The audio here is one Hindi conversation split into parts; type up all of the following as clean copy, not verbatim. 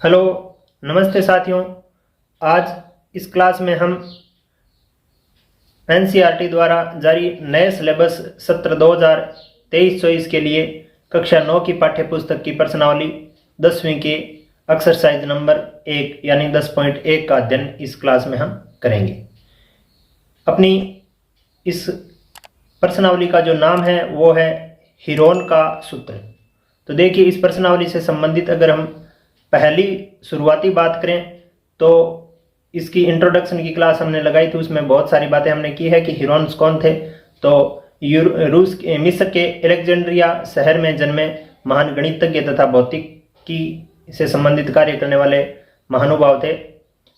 हेलो, नमस्ते साथियों। आज इस क्लास में हम एनसीईआरटी द्वारा जारी नए सिलेबस सत्र 2023-24 के लिए कक्षा 9 की पाठ्य पुस्तक की प्रश्नावली 10वीं के एक्सरसाइज नंबर 1 यानी 10.1 का अध्ययन इस क्लास में हम करेंगे। अपनी इस प्रश्नावली का जो नाम है वो है हीरोन का सूत्र। तो देखिए, इस प्रश्नावली से संबंधित अगर हम पहली शुरुआती बात करें तो इसकी इंट्रोडक्शन की क्लास हमने लगाई थी, उसमें बहुत सारी बातें हमने की है कि हीरोन्स कौन थे। तो रूस मिस्र के अलेक्जेंड्रिया शहर में जन्मे महान गणितज्ञ तथा भौतिकी से संबंधित कार्य करने वाले महानुभाव थे,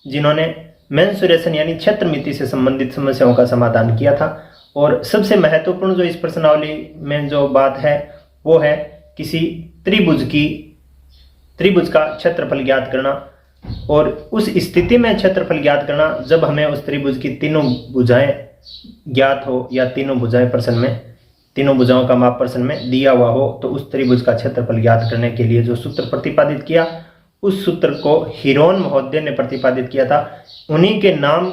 जिन्होंने मेंसुरेशन यानी क्षेत्रमिति से संबंधित समस्याओं का समाधान किया था। और सबसे महत्वपूर्ण जो इस प्रश्नावली में जो बात है वो है किसी त्रिभुज का क्षेत्रफल ज्ञात करना, और उस स्थिति में क्षेत्रफल ज्ञात करना जब हमें उस त्रिभुज की तीनों भुजाएं ज्ञात हो या तीनों भुजाओं का माप प्रश्न में दिया हुआ हो, तो उस त्रिभुज का क्षेत्रफल ज्ञात करने के लिए जो सूत्र प्रतिपादित किया उस सूत्र को हीरोन महोदय ने प्रतिपादित किया था। उन्हीं के नाम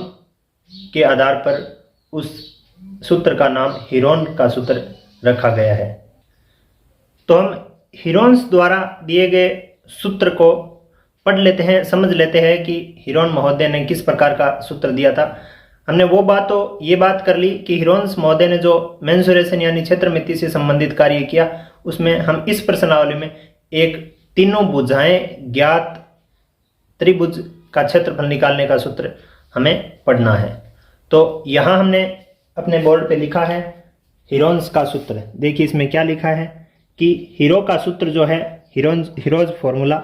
के आधार पर उस सूत्र का नाम हीरोन का सूत्र रखा गया है। तो हम हीरोन्स द्वारा दिए गए सूत्र को पढ़ लेते हैं, समझ लेते हैं कि हीरोन महोदय ने किस प्रकार का सूत्र दिया था। हमने ये बात कर ली कि हीरोन्स महोदय ने जो मेंसुरेशन यानी क्षेत्रमिति से संबंधित कार्य किया, उसमें हम इस प्रश्नावली में एक तीनों भुजाएं ज्ञात त्रिभुज का क्षेत्रफल निकालने का सूत्र हमें पढ़ना है। तो यहाँ हमने अपने बोर्ड पे लिखा है हीरोन्स का सूत्र। देखिए इसमें क्या लिखा है कि हीरो का सूत्र जो है, हीरोज फॉर्मूला,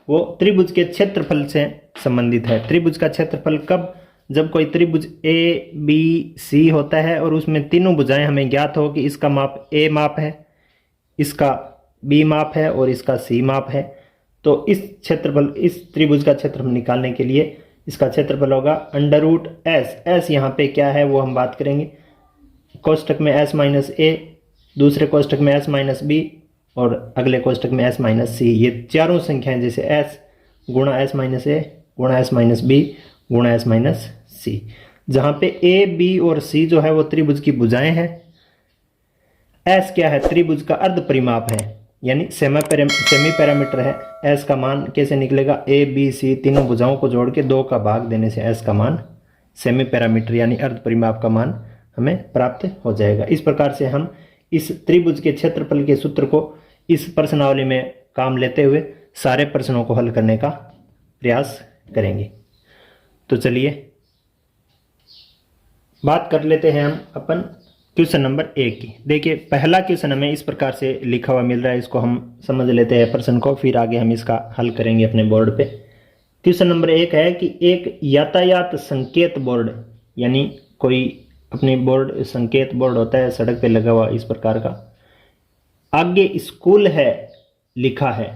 वो त्रिभुज के क्षेत्रफल से संबंधित है। त्रिभुज का क्षेत्रफल कब? जब कोई त्रिभुज ए बी सी होता है और उसमें तीनों भुजाएं हमें ज्ञात हो कि इसका माप ए माप है, इसका बी माप है और इसका सी माप है। तो इस त्रिभुज का क्षेत्रफल निकालने के लिए इसका क्षेत्रफल होगा √s। एस यहाँ पे क्या है वो हम बात करेंगे। कोष्टक में s माइनस ए, दूसरे कोष्टक में s माइनस बी और अगले कोष्टक में s माइनस सी। ये चारों संख्याएं जैसे s गुणा s माइनस ए गुणा s माइनस बी गुणा s माइनस सी, जहाँ पे a b और c जो है वो त्रिभुज की भुजाएं हैं। s क्या है? त्रिभुज का अर्ध परिमाप है, यानी सेमी पैरामीटर है। s का मान कैसे निकलेगा? a b c तीनों भुजाओं को जोड़ के 2 का भाग देने से s का मान सेमी पैरामीटर यानी अर्ध परिमाप का मान हमें प्राप्त हो जाएगा। इस प्रकार से हम इस त्रिभुज के क्षेत्रफल के सूत्र को इस प्रश्नावली में काम लेते हुए सारे प्रश्नों को हल करने का प्रयास करेंगे। तो चलिए बात कर लेते हैं हम अपन क्वेश्चन नंबर 1 की। देखिए पहला क्वेश्चन हमें इस प्रकार से लिखा हुआ मिल रहा है, इसको हम समझ लेते हैं प्रश्न को, फिर आगे हम इसका हल करेंगे अपने बोर्ड पे। क्वेश्चन नंबर 1 है कि एक यातायात संकेत बोर्ड, यानी कोई अपनी बोर्ड संकेत बोर्ड होता है सड़क पे लगा हुआ इस प्रकार का, आगे स्कूल है लिखा है।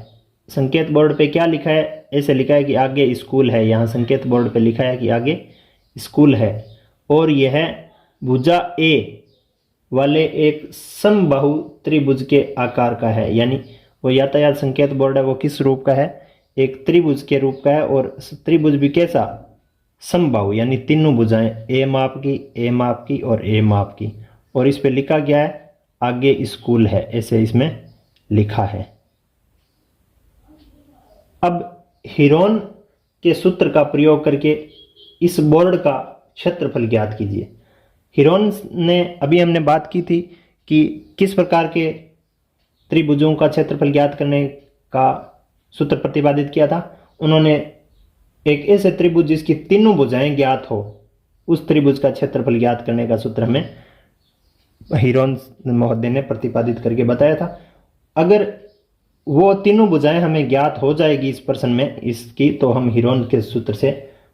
संकेत बोर्ड पे क्या लिखा है? ऐसे लिखा है कि आगे स्कूल है। यहाँ संकेत बोर्ड पे लिखा है कि आगे स्कूल है और यह भुजा ए वाले एक समबाहु त्रिभुज के आकार का है। यानी वो यातायात संकेत बोर्ड है वो किस रूप का है? एक त्रिभुज के रूप का है, और त्रिभुज भी कैसा? समबाहु, यानी तीनों भुजाएं ए माप की और ए माप की। और इस पे लिखा गया है आगे स्कूल है, ऐसे इसमें लिखा है। अब हीरोन के सूत्र का प्रयोग करके इस बोर्ड का क्षेत्रफल ज्ञात कीजिए। हीरोन ने अभी हमने बात की थी कि किस प्रकार के त्रिभुजों का क्षेत्रफल ज्ञात करने का सूत्र प्रतिपादित किया था। उन्होंने एक ऐसे त्रिभुज जिसकी तीनों भुजाएं ज्ञात हो, उस त्रिभुज का क्षेत्रफल ज्ञात करने का सूत्र हमें हीरोन महोदय ने प्रतिपादित करके बताया था। अगर वो तीनों भुजाएं हमें ज्ञात हो जाएगी इस प्रश्न में इसकी, तो हम हीरोन के सूत्र से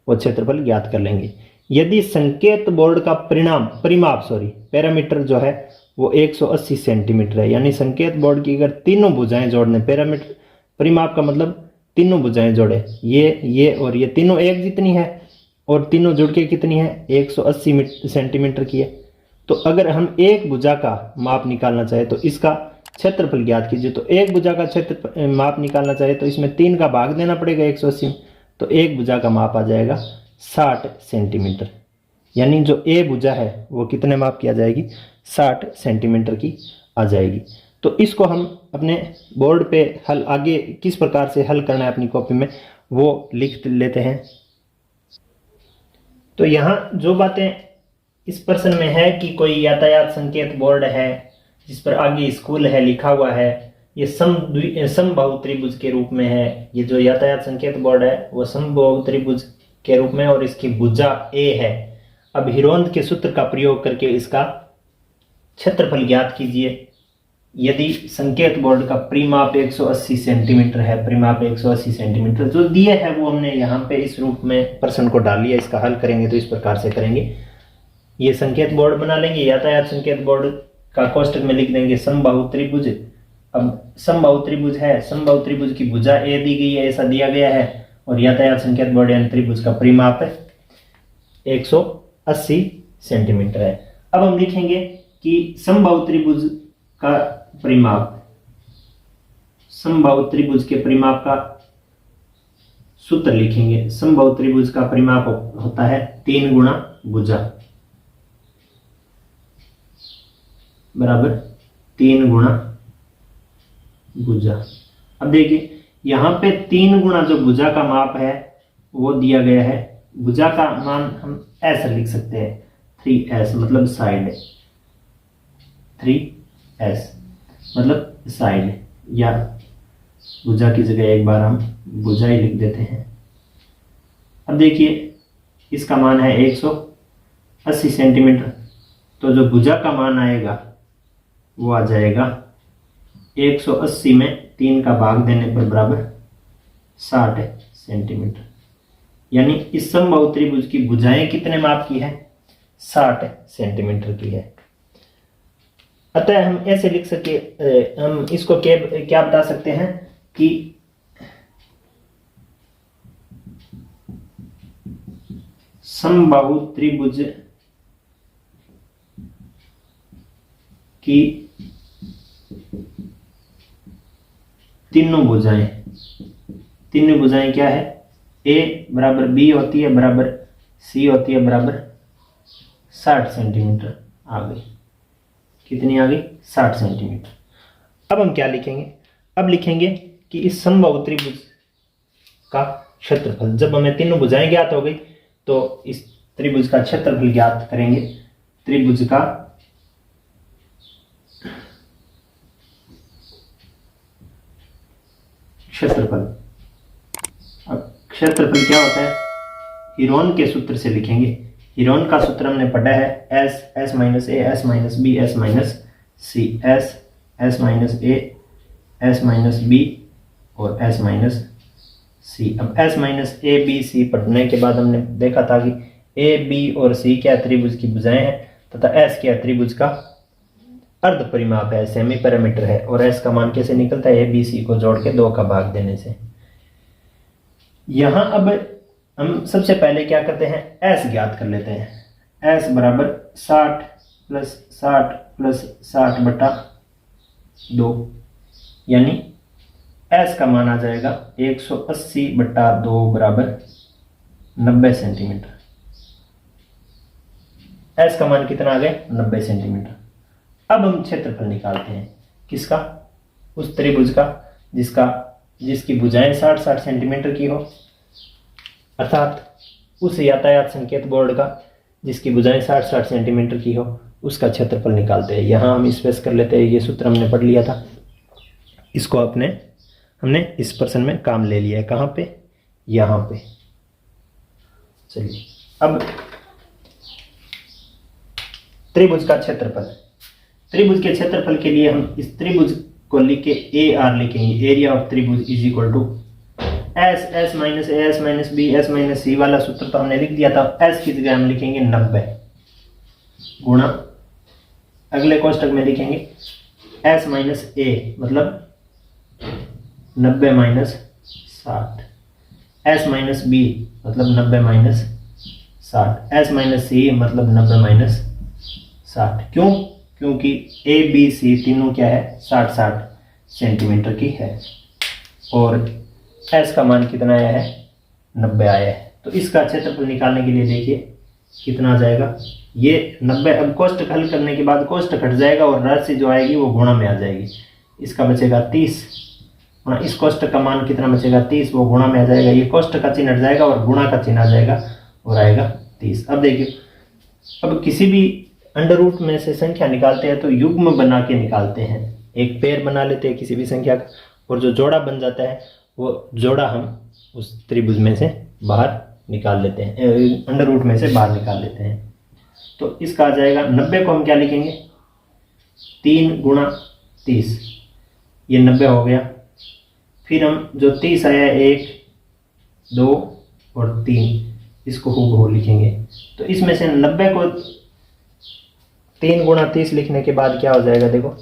वो क्षेत्रफल ज्ञात कर लेंगे। यदि संकेत बोर्ड का पैरामीटर जो है वो 180 सेंटीमीटर है, यानी संकेत बोर्ड की अगर तीनों भुजाएं जोड़ने, पैरामीटर परिमाप का मतलब तीनों भुजाएं जोड़े, ये और ये तीनों एक जितनी है और तीनों जुड़ के कितनी है? 180 सेंटीमीटर की है। तो अगर हम एक भुजा का माप निकालना चाहे तो इसका क्षेत्रफल ज्ञात कीजिए। तो एक भुजा का क्षेत्र माप निकालना चाहिए तो इसमें 3 का भाग देना पड़ेगा 180 में, तो एक भुजा का माप आ जाएगा 60 सेंटीमीटर। यानी जो ए भुजा है वो कितने माप की आ जाएगी, 60 सेंटीमीटर की आ जाएगी। तो इसको हम अपने बोर्ड पे हल आगे किस प्रकार से हल करना है अपनी कॉपी में वो लिख लेते हैं। तो यहाँ जो बातें इस प्रश्न में है कि कोई यातायात संकेत बोर्ड है जिस पर आगे स्कूल है लिखा हुआ है, ये समबाहु त्रिभुज के रूप में है। ये जो यातायात संकेत बोर्ड है वो समबाहु त्रिभुज के रूप में और इसकी भुजा ए है। अब हिरोंद के सूत्र का प्रयोग करके इसका क्षेत्रफल ज्ञात कीजिए। यदि संकेत बोर्ड का परिमाप 180 सेंटीमीटर है, परिमाप 180 सेंटीमीटर जो दिए है वो हमने यहाँ पे इस रूप में प्रश्न को डाल लिया। इसका हल करेंगे तो इस प्रकार से करेंगे, ये संकेत बोर्ड बना लेंगे, यातायात संकेत बोर्ड का कोष्टक में लिख देंगे समबाहु त्रिभुज। अब समबाहु त्रिभुज है, समबाहु त्रिभुज की भुजा ए दी गई है, ऐसा दिया गया है, और यातायात संकेत बोर्ड यानी त्रिभुज का परिमाप है 180 सेंटीमीटर है। अब हम लिखेंगे कि समबाहु त्रिभुज का परिमाप, समबाहु त्रिभुज के परिमाप का सूत्र लिखेंगे। समबाहु त्रिभुज का परिमाप होता है 3 गुणा भुजा बराबर 3 गुणा भुजा। अब देखिए यहाँ पे 3 गुणा जो भुजा का माप है वो दिया गया है। भुजा का मान हम ऐसे लिख सकते हैं 3s मतलब साइड, 3s मतलब साइड, या भुजा की जगह एक बार हम भुजा ही लिख देते हैं। अब देखिए इसका मान है 180 सेंटीमीटर, तो जो भुजा का मान आएगा वो आ जाएगा 180 में 3 का भाग देने पर बराबर 60 सेंटीमीटर। यानी इस समबाहु त्रिभुज की भुजाएं कितने माप की है, 60 सेंटीमीटर की है। अतः हम ऐसे लिख सके, हम इसको क्या बता सकते हैं कि समबाहु त्रिभुज की तीनों भुजाएं क्या है, ए बराबर बी होती है बराबर सी होती है बराबर 60 सेंटीमीटर आ गई। कितनी आ गई, 60 सेंटीमीटर। अब हम क्या लिखेंगे, अब लिखेंगे कि इस समबाहु त्रिभुज का क्षेत्रफल, जब हमें तीनों भुजाएं ज्ञात हो गई तो इस त्रिभुज का क्षेत्रफल ज्ञात करेंगे। त्रिभुज का क्षेत्रफल, अब क्षेत्रफल क्या होता है, हिरोन के सूत्र से लिखेंगे। हिरोन का सूत्र हमने पढ़ा है एस, एस माइनस ए, S minus B, S minus C, S, S minus ए, एस माइनस बी और एस माइनस सी। अब S minus A B C पढ़ने के बाद हमने देखा था कि ए बी और सी क्या त्रिभुज की भुजाएं हैं तथा एस क्या त्रिभुज का अर्ध परिमाप है, सेमी पैरामीटर है। और एस का मान कैसे निकलता है, ए बी सी को जोड़ के 2 का भाग देने से। यहां अब हम सबसे पहले क्या करते हैं, एस ज्ञात कर लेते हैं। एस बराबर 60 प्लस 60 प्लस 60 बटा 2, यानी एस का मान आ जाएगा 180 बटा 2 बराबर 90 सेंटीमीटर। एस का मान कितना आ गया, 90 सेंटीमीटर। अब हम क्षेत्रफल निकालते हैं, किसका, उस त्रिभुज का जिसकी भुजाएं 60-60 सेंटीमीटर की हो, अर्थात उस यातायात संकेत बोर्ड का जिसकी भुजाएं 60-60 सेंटीमीटर की हो, उसका क्षेत्रफल निकालते हैं। यहाँ हम स्पेस कर लेते हैं, ये सूत्र हमने पढ़ लिया था, इसको हमने इस प्रश्न में काम ले लिया है। कहाँ पे, यहाँ पे। चलिए अब त्रिभुज का क्षेत्रफल, त्रिभुज के क्षेत्रफल के लिए हम इस त्रिभुज को लिख के ए आर लिखेंगे। एरिया ऑफ त्रिभुज is equal to S, S minus A, S minus B, S minus C वाला सूत्र तो हमने लिख दिया था। एस की जगह हम लिखेंगे 90 गुणा, अगले कोष्टक में लिखेंगे एस माइनस ए मतलब 90 माइनस 60, एस माइनस बी मतलब 90 माइनस 60, एस माइनस सी मतलब 90 माइनस 60। क्यों, क्योंकि ए बी सी तीनों क्या है 60-60 सेंटीमीटर की है और एस का मान कितना आया है 90 आया है। तो इसका क्षेत्रफल निकालने के लिए देखिए कितना आ जाएगा, ये 90। अब कोष्ठक हल करने के बाद कोष्ठक हट जाएगा और राशि जो आएगी वो गुणा में आ जाएगी, इसका बचेगा 30। हाँ, इस कोष्ठक का मान कितना बचेगा 30, वो गुणा में आ जाएगा, ये कोष्ठक का चिन्ह हट जाएगा और गुणा का चिन्ह आ जाएगा और आएगा 30। अब देखिए, अब किसी भी अंडर रूट में से संख्या निकालते हैं तो युग्म बना के निकालते हैं, एक पेयर बना लेते हैं किसी भी संख्या का और जो जोड़ा बन जाता है वो जोड़ा हम उस त्रिभुज में से बाहर निकाल लेते हैं, अंडर रूट में से बाहर निकाल लेते हैं। तो इसका आ जाएगा 90 को हम क्या लिखेंगे 3 गुणा 30, ये 90 हो गया। फिर हम जो 30 आया 1 2 और 3 इसको हूबहू लिखेंगे। तो इसमें से 90 को 3 गुणा 30 लिखने के बाद क्या हो जाएगा, देखो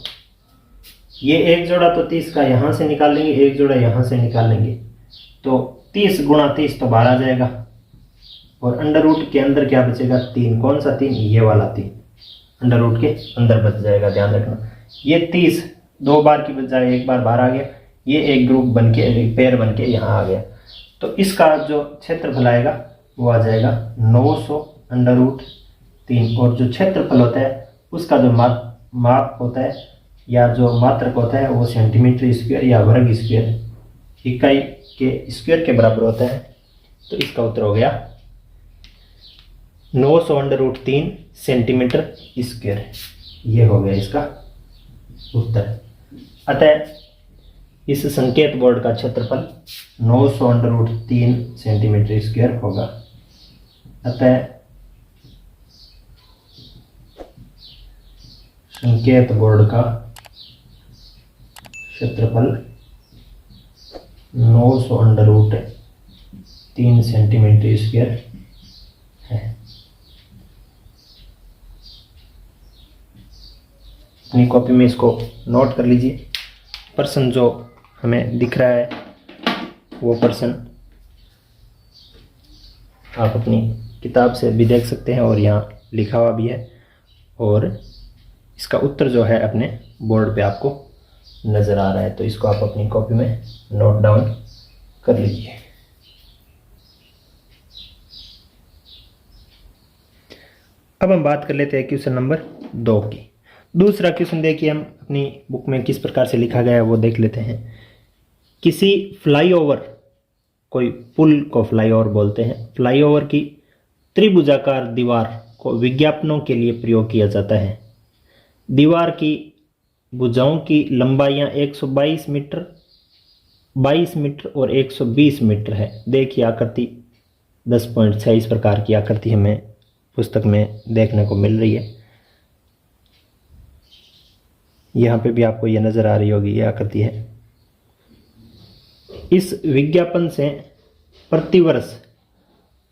ये एक जोड़ा तो 30 का यहाँ से निकाल लेंगे, एक जोड़ा यहाँ से निकाल लेंगे, तो 30 गुणा 30 तो बाहर आ जाएगा और अंडर रूट के अंदर क्या बचेगा 3। कौन सा 3, ये वाला 3 अंडर रूट के अंदर बच जाएगा, ध्यान रखना। ये 30 दो बार की बजाय एक बार बाहर आ गया, ये एक ग्रुप बन के एक पेयर बन के यहाँ आ गया। तो इसका जो क्षेत्रफल आएगा वो आ जाएगा 900 अंडर रूट 3 और जो क्षेत्रफल होता है उसका जो माप होता है या जो मात्रक होता है वो सेंटीमीटर स्क्वायर या वर्ग स्क्वायर इकाई के स्क्वायर के बराबर होता है। तो इसका उत्तर हो गया 900 अंडर रूट 3 सेंटीमीटर स्क्वायर, ये हो गया इसका उत्तर। अतः इस संकेत बोर्ड का क्षेत्रफल 900 अंडर रूट 3 सेंटीमीटर स्क्वायर होगा। अतः संकेत बोर्ड का क्षेत्रफल 900 अंडर रूट 3 सेंटीमीटर स्क्वायर है। अपनी कॉपी में इसको नोट कर लीजिए। प्रश्न जो हमें दिख रहा है वो प्रश्न आप अपनी किताब से भी देख सकते हैं और यहाँ लिखा हुआ भी है और इसका उत्तर जो है अपने बोर्ड पे आपको नज़र आ रहा है। तो इसको आप अपनी कॉपी में नोट डाउन कर लीजिए। अब हम बात कर लेते हैं क्वेश्चन नंबर 2 की। दूसरा क्वेश्चन देखिए, हम अपनी बुक में किस प्रकार से लिखा गया है वो देख लेते हैं। किसी फ्लाईओवर, कोई पुल को फ्लाईओवर बोलते हैं, फ्लाईओवर की त्रिभुजाकार दीवार को विज्ञापनों के लिए प्रयोग किया जाता है। दीवार की भुजाओं की लंबाइयाँ 122 मीटर, 22 मीटर और 120 मीटर है। देखिए आकृति 10.6 इस प्रकार की आकृति हमें पुस्तक में देखने को मिल रही है। यहाँ पे भी आपको ये नज़र आ रही होगी, ये आकृति है। इस विज्ञापन से प्रतिवर्ष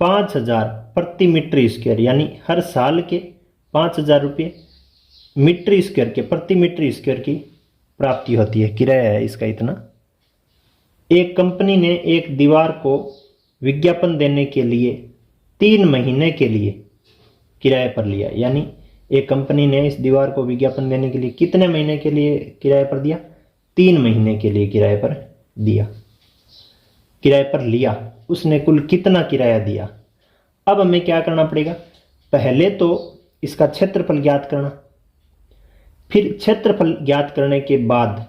5000 प्रति मीटर स्क्वायर यानी हर साल के 5000 रुपये मीटर स्क्वायर के प्रति मीटर स्क्वायर की प्राप्ति होती है। किराया है इसका इतना। एक कंपनी ने एक दीवार को विज्ञापन देने के लिए 3 महीने के लिए किराए पर लिया, यानी एक कंपनी ने इस दीवार को विज्ञापन देने के लिए कितने महीने के लिए किराए पर दिया, 3 महीने के लिए किराए पर दिया, किराए पर लिया। उसने कुल कितना किराया दिया। अब हमें क्या करना पड़ेगा, पहले तो इसका क्षेत्रफल ज्ञात करना, फिर क्षेत्रफल ज्ञात करने के बाद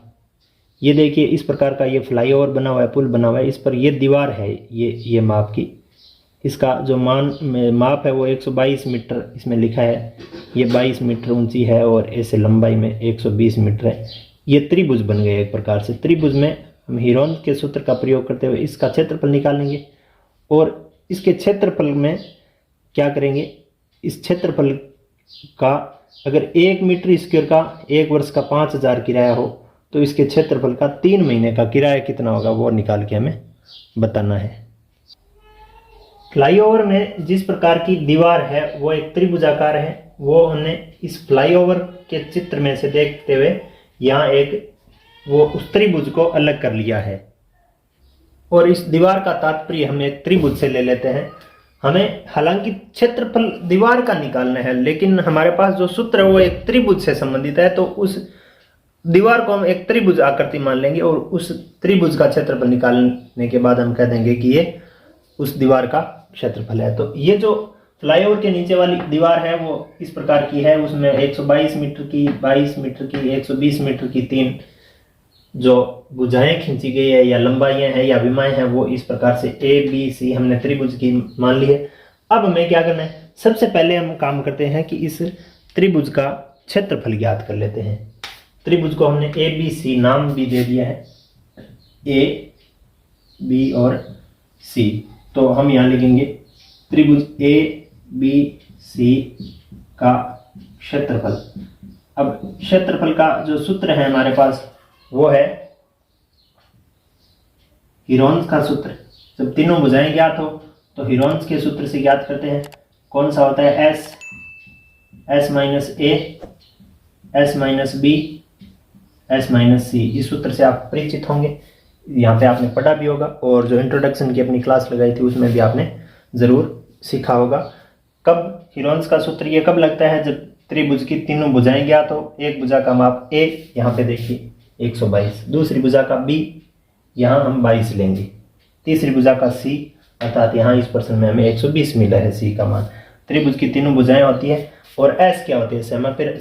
ये देखिए इस प्रकार का ये फ्लाईओवर बना हुआ है, पुल बना हुआ है, इस पर ये दीवार है, ये माप की, इसका जो माप है वो 122 मीटर इसमें लिखा है, ये 22 मीटर ऊंची है और ऐसे लंबाई में 120 मीटर है। ये त्रिभुज बन गए एक प्रकार से। त्रिभुज में हम हीरोन के सूत्र का प्रयोग करते हुए इसका क्षेत्रफल निकालेंगे और इसके क्षेत्रफल में क्या करेंगे, इस क्षेत्रफल का अगर 1 मीटर स्क्वायर का 1 वर्ष का 5000 किराया हो तो इसके क्षेत्रफल का 3 महीने का किराया कितना होगा वो निकाल के हमें बताना है। फ्लाईओवर में जिस प्रकार की दीवार है वो एक त्रिभुजाकार है, वो हमने इस फ्लाईओवर के चित्र में से देखते हुए यहाँ एक वो उस त्रिभुज को अलग कर लिया है और इस दीवार का तात्पर्य हम एक त्रिभुज से ले लेते हैं। हमें हालांकि क्षेत्रफल दीवार का निकालना है, लेकिन हमारे पास जो सूत्र है वो एक त्रिभुज से संबंधित है, तो उस दीवार को हम एक त्रिभुज आकृति मान लेंगे और उस त्रिभुज का क्षेत्रफल निकालने के बाद हम कह देंगे कि ये उस दीवार का क्षेत्रफल है। तो ये जो फ्लाईओवर के नीचे वाली दीवार है वो इस प्रकार की है, उसमें 122 मीटर की, 22 मीटर की, 120 मीटर की 3 जो भुजाएं खींची गई है या लंबाइयां हैं या विमाएं हैं वो इस प्रकार से ए बी सी हमने त्रिभुज की मान ली है। अब हमें क्या करना है, सबसे पहले हम काम करते हैं कि इस त्रिभुज का क्षेत्रफल ज्ञात कर लेते हैं। त्रिभुज को हमने ए बी सी नाम भी दे दिया है, ए बी और सी। तो हम यहाँ लिखेंगे त्रिभुज ए बी सी का क्षेत्रफल। अब क्षेत्रफल का जो सूत्र है हमारे पास वो है हीरोन्स का सूत्र। जब तीनों भुजाएं ज्ञात हो तो हीरोन्स के सूत्र से ज्ञात करते हैं। कौन सा होता है, एस, एस माइनस ए, S minus B, S minus C. इस सूत्र से आप परिचित होंगे, यहाँ पे आपने पढ़ा भी होगा और जो इंट्रोडक्शन की अपनी क्लास लगाई थी उसमें भी आपने जरूर सीखा होगा। कब हीरोन्स का सूत्र ये कब लगता है, जब त्रिभुज की तीनों भुजाएं ज्ञात हो। एक भुजा का माप ए, यहाँ पे देखिए 122, दूसरी भुजा का बी, यहाँ हम 22 लेंगे, तीसरी भुजा का सी, अर्थात यहाँ इस प्रश्न में हमें 120 मिला है सी का मान। त्रिभुज की तीनों भुजाएं होती है और एस क्या होती है,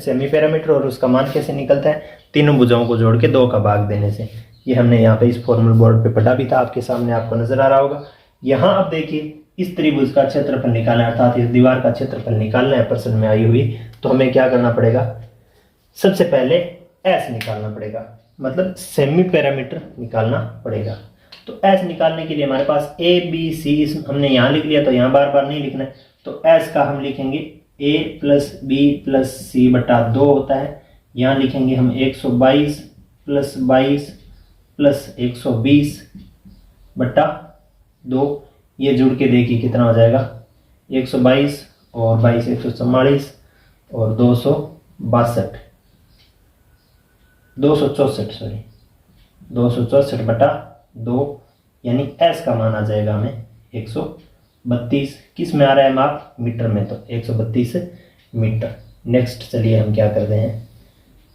सेमी पैरामीटर, और उसका मान कैसे निकलता है, तीनों भुजाओं को जोड़ के 2 का भाग देने से। ये हमने यहाँ पे इस फॉर्मूल बोर्ड पे पढ़ा भी था, आपके सामने आपको नजर आ रहा होगा। यहाँ अब देखिए इस त्रिभुज का क्षेत्रफल निकालना है, अर्थात इस दीवार का क्षेत्रफल निकालना है प्रश्न में आई हुई, तो हमें क्या करना पड़ेगा, सबसे पहले एस निकालना पड़ेगा, मतलब सेमी पैरामीटर निकालना पड़ेगा। तो एस निकालने के लिए हमारे पास ए बी सी हमने यहाँ लिख लिया, तो यहाँ बार बार नहीं लिखना है। तो एस का हम लिखेंगे ए प्लस बी प्लस सी बटा 2 होता है। यहाँ लिखेंगे हम 122 प्लस 22 प्लस 120 बटा 2। ये जुड़ के देखिए कितना हो जाएगा, 122 और 22 144 और 264 बटा 2, यानी एस का मान आ जाएगा हमें 132। किस में आ रहा है माप, मीटर में, तो 132 मीटर। नेक्स्ट चलिए हम क्या करते हैं,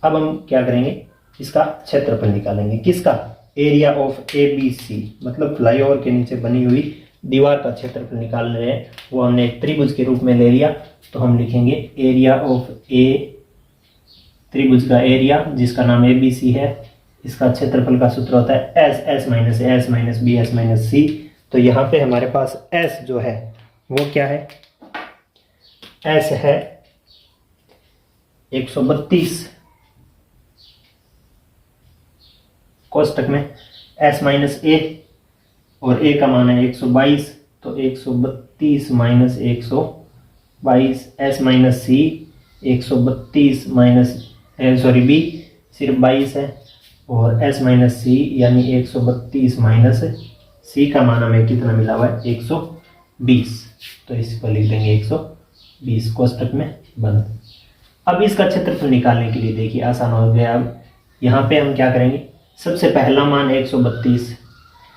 अब हम क्या करेंगे, इसका क्षेत्रफल निकालेंगे। किसका, area of A B C, मतलब फ्लाईओवर के नीचे बनी हुई दीवार का क्षेत्रफल निकाल रहे हैं। वो हमने एक त्रिभुज के रूप में ले लिया, तो हम लिखेंगे एरिया ऑफ ए, त्रिभुज का एरिया जिसका नाम ए बी सी है, इसका क्षेत्रफल का सूत्र होता है एस, एस माइनस ए, S minus B, S minus C. तो यहाँ पे हमारे पास एस जो है वो क्या है, एस है 132 कोष्टक में, एस माइनस ए और ए का मान है 122, तो 132 माइनस 122, एस माइनस सी 132 माइनस बी सिर्फ 22 है, और एस माइनस सी यानी 132 माइनस सी का मान हमें कितना मिला हुआ है, 120। तो इसको लिख देंगे 120 कोष्टक में बंद। अब इसका क्षेत्रफल निकालने के लिए देखिए आसान हो गया। अब यहाँ पे हम क्या करेंगे, सबसे पहला मान 132,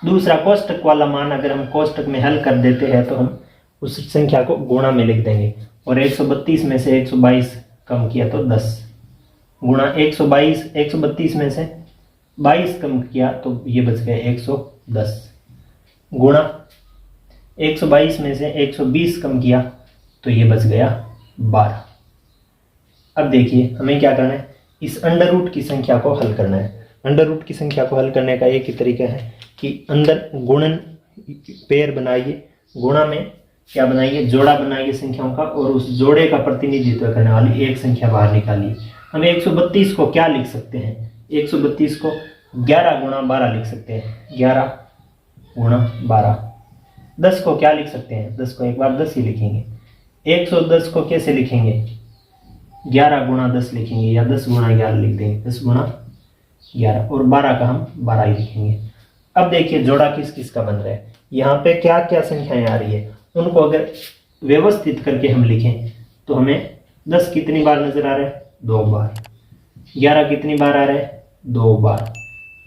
दूसरा कोष्टक वाला मान अगर हम कोष्टक में हल कर देते हैं तो हम उस संख्या को गुणा में लिख देंगे, और 132 में से 122 कम किया तो 10 गुणा 122, 132 में से 22 कम किया तो ये बच गया 110, गुणा 122 में से 120 कम किया तो ये बच गया 12। अब देखिए हमें क्या करना है, इस अंडर रूट की संख्या को हल करना है। अंडर रूट की संख्या को हल करने का एक ही तरीका है कि अंदर गुणन पेयर बनाइए, गुणा में क्या बनाइए, जोड़ा बनाइए संख्याओं का, और उस जोड़े का प्रतिनिधित्व करने वाली एक संख्या बाहर निकालिए। हम 132 को क्या लिख सकते हैं, 132 को 11 गुणा 12 लिख सकते हैं, 11 गुणा 12। 10 को क्या लिख सकते हैं, 10 को एक बार 10 ही लिखेंगे। 110 को कैसे लिखेंगे, 11 गुणा 10 लिखेंगे, या 10 गुणा 11 लिख देंगे, 10 गुणा 11, और 12 का हम 12 ही लिखेंगे। अब देखिए जोड़ा किस किस का बन रहा है, यहाँ पे क्या क्या संख्याएं आ रही है, उनको अगर व्यवस्थित करके हम लिखें तो हमें 10 कितनी बार नजर आ रहा है, 2 बार। 11 कितनी बार आ रहा है, 2 बार,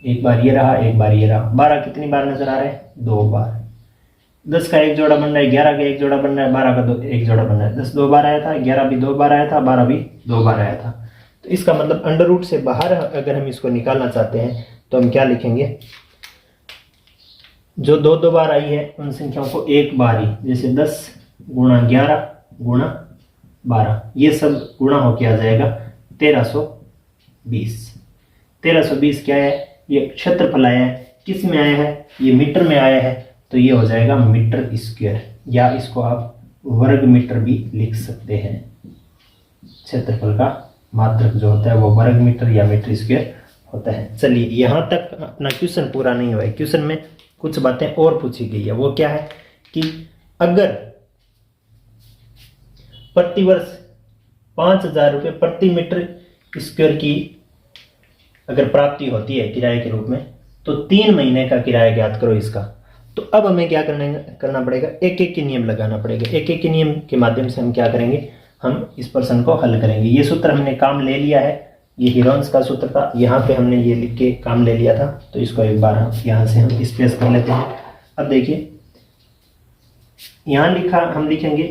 एक बार ये रहा, एक बार ये रहा। 12 कितनी बार नजर आ रहा है, 2 बार। 10 का एक जोड़ा बन रहा है, 11 का एक जोड़ा बन रहा है, 12 का एक जोड़ा बन रहा है। 10 2 बार आया था, 11 भी 2 बार आया था, 12 भी 2 बार आया था। तो इसका मतलब अंडर रूट से बाहर अगर हम इसको निकालना चाहते हैं तो हम क्या लिखेंगे, जो 2 2 बार आई है उन संख्याओं को एक बार ही, जैसे 10 गुणा 11 गुणा 12, ये सब गुणा होके आ जाएगा 1320। 1320 क्या है, ये क्षेत्रफल आया है, किस में आया है, ये मीटर में आया है, तो ये हो जाएगा मीटर स्क्वायर, या इसको आप वर्ग मीटर भी लिख सकते हैं। क्षेत्रफल का मात्रक जो होता है वो वर्ग मीटर या मीटर स्क्वायर होता है। चलिए यहाँ तक अपना क्वेश्चन पूरा नहीं हुआ है। क्वेश्चन में कुछ बातें और पूछी गई है। वो क्या है कि अगर प्रतिवर्ष 5,000 रुपये प्रति मीटर स्क्वायर की अगर प्राप्ति होती है किराए के रूप में, तो 3 महीने का किराया ज्ञात करो इसका। तो अब हमें क्या करना पड़ेगा, एक एक के नियम लगाना पड़ेगा। एक एक के नियम के माध्यम से हम क्या करेंगे, हम इस प्रश्न को हल करेंगे। ये सूत्र हमने काम ले लिया है, ये हीरोन्स का सूत्र था, यहाँ पे हमने ये लिख के काम ले लिया था, तो इसको एक बार हम यहाँ से हम स्पेस कर लेते हैं। अब देखिए यहाँ लिखा, हम लिखेंगे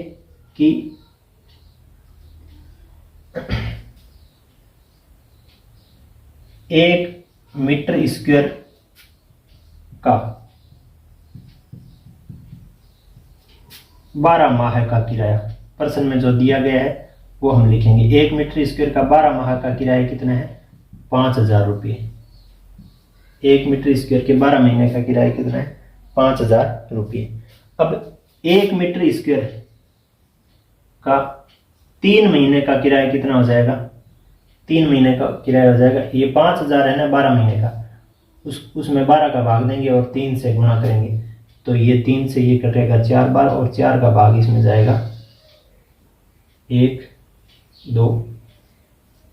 कि 1 मीटर स्क्वायर का 12 माह का किराया, प्रश्न में जो दिया गया है वो हम लिखेंगे। 1 मीटर स्क्वायर का 12 माह का किराया कितना है, 5,000 रुपये। 1 मीटर स्क्वायर के 12 महीने का किराया कितना है, 5,000 रुपये। अब 1 मीटर स्क्वायर का 3 महीने का किराया कितना हो जाएगा, 3 महीने का किराया हो जाएगा, ये 5,000 है ना 12 महीने का, उसमें 12 का भाग देंगे और 3 से गुणा करेंगे, तो ये 3 से ये कटेगा 4 बार, और 4 का भाग इसमें जाएगा 1 2